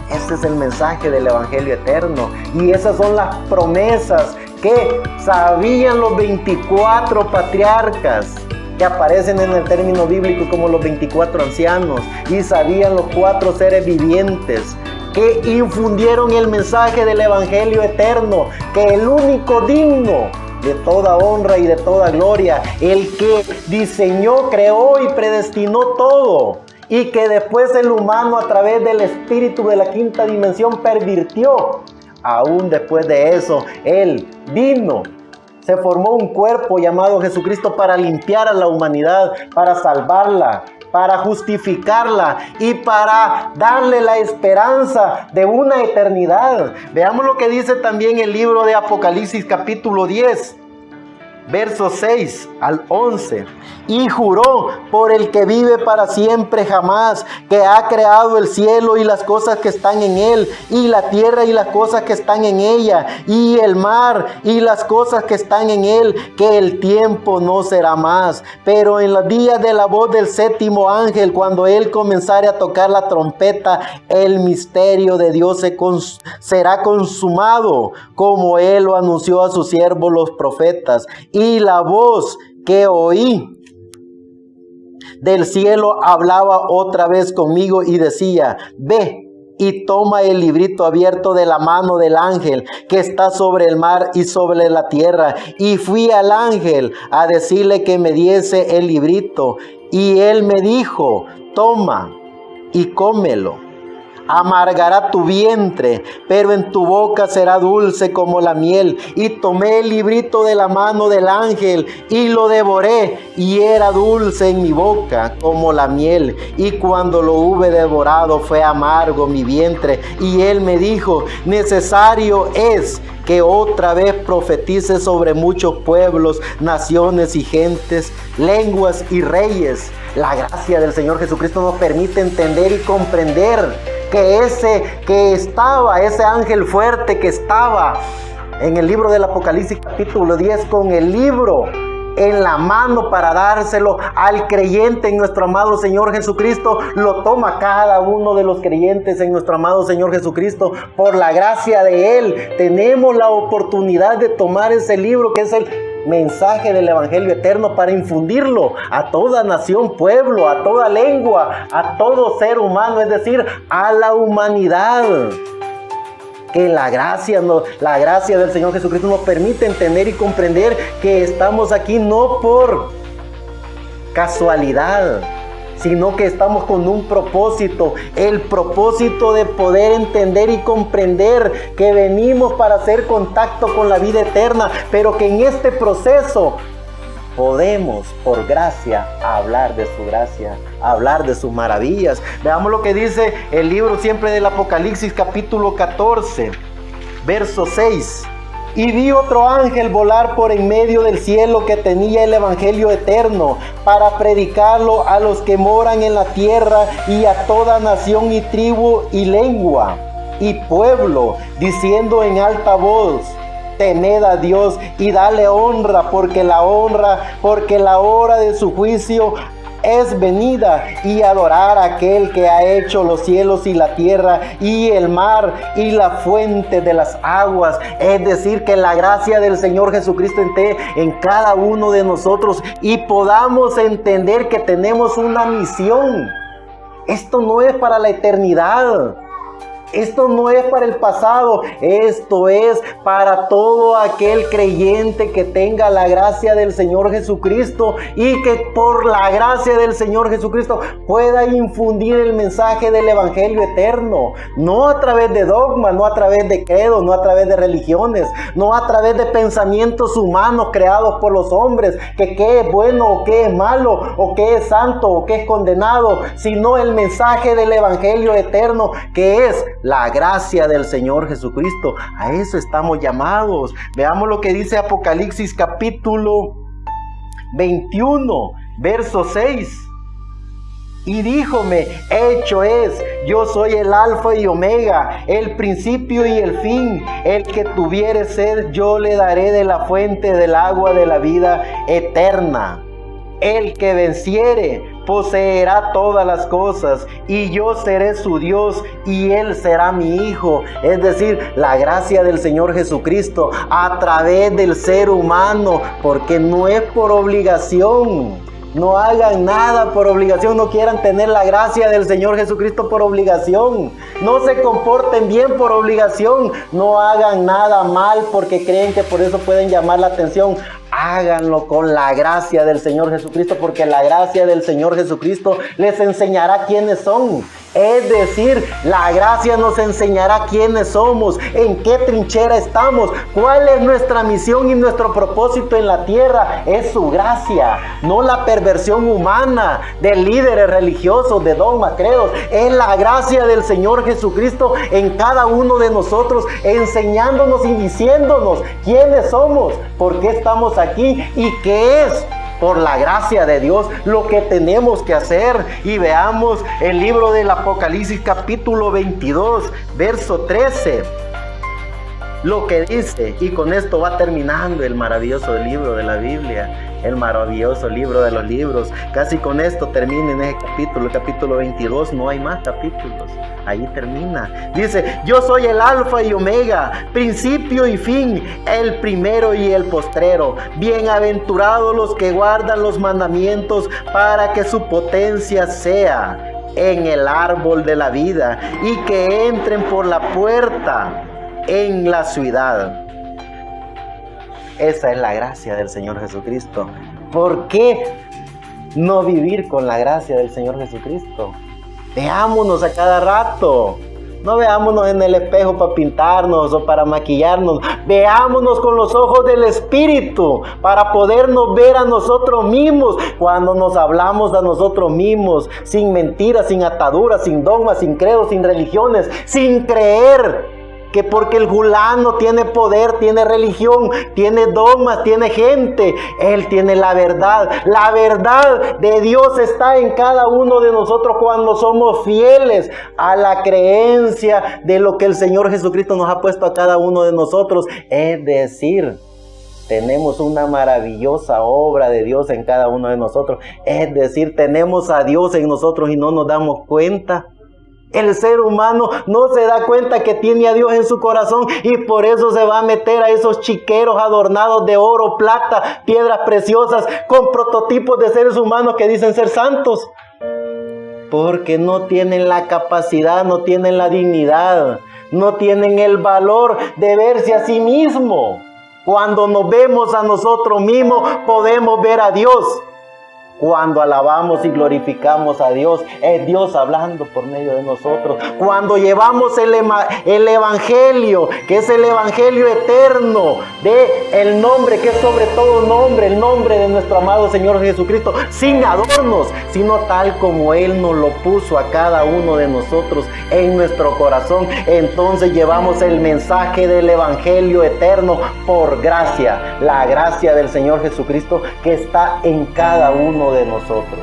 Este es el mensaje del Evangelio eterno, y esas son las promesas que sabían los 24 patriarcas, que aparecen en el término bíblico como los 24 ancianos, y sabían los 4 seres vivientes que infundieron el mensaje del Evangelio eterno, que el único digno de toda honra y de toda gloria, el que diseñó, creó y predestinó todo, y que después el humano, a través del espíritu de la quinta dimensión, pervirtió. Aún después de eso, Él vino, se formó un cuerpo llamado Jesucristo para limpiar a la humanidad, para salvarla, para justificarla y para darle la esperanza de una eternidad. Veamos lo que dice también el libro de Apocalipsis capítulo 10. versos 6 al 11. Y juró por el que vive para siempre jamás, que ha creado el cielo y las cosas que están en él, y la tierra y las cosas que están en ella, y el mar y las cosas que están en él, que el tiempo no será más. Pero en los días de la voz del séptimo ángel, cuando él comenzare a tocar la trompeta, el misterio de Dios será consumado, como él lo anunció a sus siervos los profetas. Y la voz que oí del cielo hablaba otra vez conmigo y decía: ve y toma el librito abierto de la mano del ángel que está sobre el mar y sobre la tierra. Y fui al ángel a decirle que me diese el librito, y él me dijo: toma y cómelo. Amargará tu vientre, pero en tu boca será dulce como la miel. Y tomé el librito de la mano del ángel y lo devoré, y era dulce en mi boca como la miel. Y cuando lo hube devorado, fue amargo mi vientre. Y él me dijo: necesario es que otra vez profetice sobre muchos pueblos, naciones y gentes, lenguas y reyes. La gracia del Señor Jesucristo nos permite entender y comprender que ese ángel fuerte que estaba en el libro del Apocalipsis capítulo 10 con el libro en la mano para dárselo al creyente en nuestro amado Señor Jesucristo, lo toma cada uno de los creyentes en nuestro amado Señor Jesucristo. Por la gracia de Él tenemos la oportunidad de tomar ese libro que es el mensaje del Evangelio eterno, para infundirlo a toda nación, pueblo, a toda lengua, a todo ser humano, es decir, a la humanidad. Que la gracia del Señor Jesucristo nos permite entender y comprender que estamos aquí no por casualidad, sino que estamos con un propósito, el propósito de poder entender y comprender que venimos para hacer contacto con la vida eterna, pero que en este proceso podemos, por gracia, hablar de su gracia, hablar de sus maravillas. Veamos lo que dice el libro siempre del Apocalipsis capítulo 14, verso 6. Y vi otro ángel volar por en medio del cielo, que tenía el evangelio eterno para predicarlo a los que moran en la tierra y a toda nación y tribu y lengua y pueblo, diciendo en alta voz: temed a Dios y dale honra, porque la hora de su juicio es venida, y adorar a aquel que ha hecho los cielos y la tierra y el mar y la fuente de las aguas. Es decir, que la gracia del Señor Jesucristo esté en cada uno de nosotros y podamos entender que tenemos una misión. Esto no es para la eternidad. Esto no es para el pasado, esto es para todo aquel creyente que tenga la gracia del Señor Jesucristo y que por la gracia del Señor Jesucristo pueda infundir el mensaje del Evangelio eterno, no a través de dogmas, no a través de credos, no a través de religiones, no a través de pensamientos humanos creados por los hombres, que qué es bueno o qué es malo, o qué es santo o qué es condenado, sino el mensaje del Evangelio eterno, que es la gracia del Señor Jesucristo. A eso estamos llamados. Veamos lo que dice Apocalipsis capítulo 21, verso 6. Y díjome: hecho es, yo soy el alfa y omega, el principio y el fin. El que tuviere sed, yo le daré de la fuente del agua de la vida eterna. El que venciere poseerá todas las cosas, y yo seré su Dios y él será mi hijo. Es decir, la gracia del Señor Jesucristo a través del ser humano, porque no es por obligación. No hagan nada por obligación, no quieran tener la gracia del Señor Jesucristo por obligación. No se comporten bien por obligación, no hagan nada mal porque creen que por eso pueden llamar la atención. Háganlo con la gracia del Señor Jesucristo, porque la gracia del Señor Jesucristo les enseñará quiénes son. Es decir, la gracia nos enseñará quiénes somos, en qué trinchera estamos, cuál es nuestra misión y nuestro propósito en la tierra. Es su gracia, no la perversión humana de líderes religiosos, de dogmas, credos. Es la gracia del Señor Jesucristo en cada uno de nosotros, enseñándonos y diciéndonos quiénes somos, por qué estamos aquí y qué es, por la gracia de Dios, lo que tenemos que hacer. Y veamos el libro del Apocalipsis capítulo 22, verso 13. Lo que dice, y con esto va terminando el maravilloso libro de la Biblia, el maravilloso libro de los libros. Casi con esto termina en ese capítulo, el capítulo 22, no hay más capítulos, ahí termina. Dice: yo soy el alfa y omega, principio y fin, el primero y el postrero. Bienaventurados los que guardan los mandamientos, para que su potencia sea en el árbol de la vida, y que entren por la puerta en la ciudad. Esa es la gracia del Señor Jesucristo. ¿Por qué no vivir con la gracia del Señor Jesucristo? Veámonos a cada rato. No veámonos en el espejo para pintarnos o para maquillarnos. Veámonos con los ojos del Espíritu, para podernos ver a nosotros mismos. Cuando nos hablamos a nosotros mismos, sin mentiras, sin ataduras, sin dogmas, sin credos, sin religiones, sin creer que porque el fulano tiene poder, tiene religión, tiene dogmas, tiene gente, él tiene la verdad. La verdad de Dios está en cada uno de nosotros cuando somos fieles a la creencia de lo que el Señor Jesucristo nos ha puesto a cada uno de nosotros. Es decir, tenemos una maravillosa obra de Dios en cada uno de nosotros. Es decir, tenemos a Dios en nosotros y no nos damos cuenta. El ser humano no se da cuenta que tiene a Dios en su corazón, y por eso se va a meter a esos chiqueros adornados de oro, plata, piedras preciosas, con prototipos de seres humanos que dicen ser santos. Porque no tienen la capacidad, no tienen la dignidad, no tienen el valor de verse a sí mismo. Cuando nos vemos a nosotros mismos, podemos ver a Dios. Cuando alabamos y glorificamos a Dios, es Dios hablando por medio de nosotros. Cuando llevamos el Evangelio, que es el Evangelio eterno, de el nombre que es sobre todo nombre, el nombre de nuestro amado Señor Jesucristo, sin adornos, sino tal como Él nos lo puso a cada uno de nosotros en nuestro corazón. Entonces llevamos el mensaje del Evangelio eterno por gracia, la gracia del Señor Jesucristo que está en cada uno de nosotros.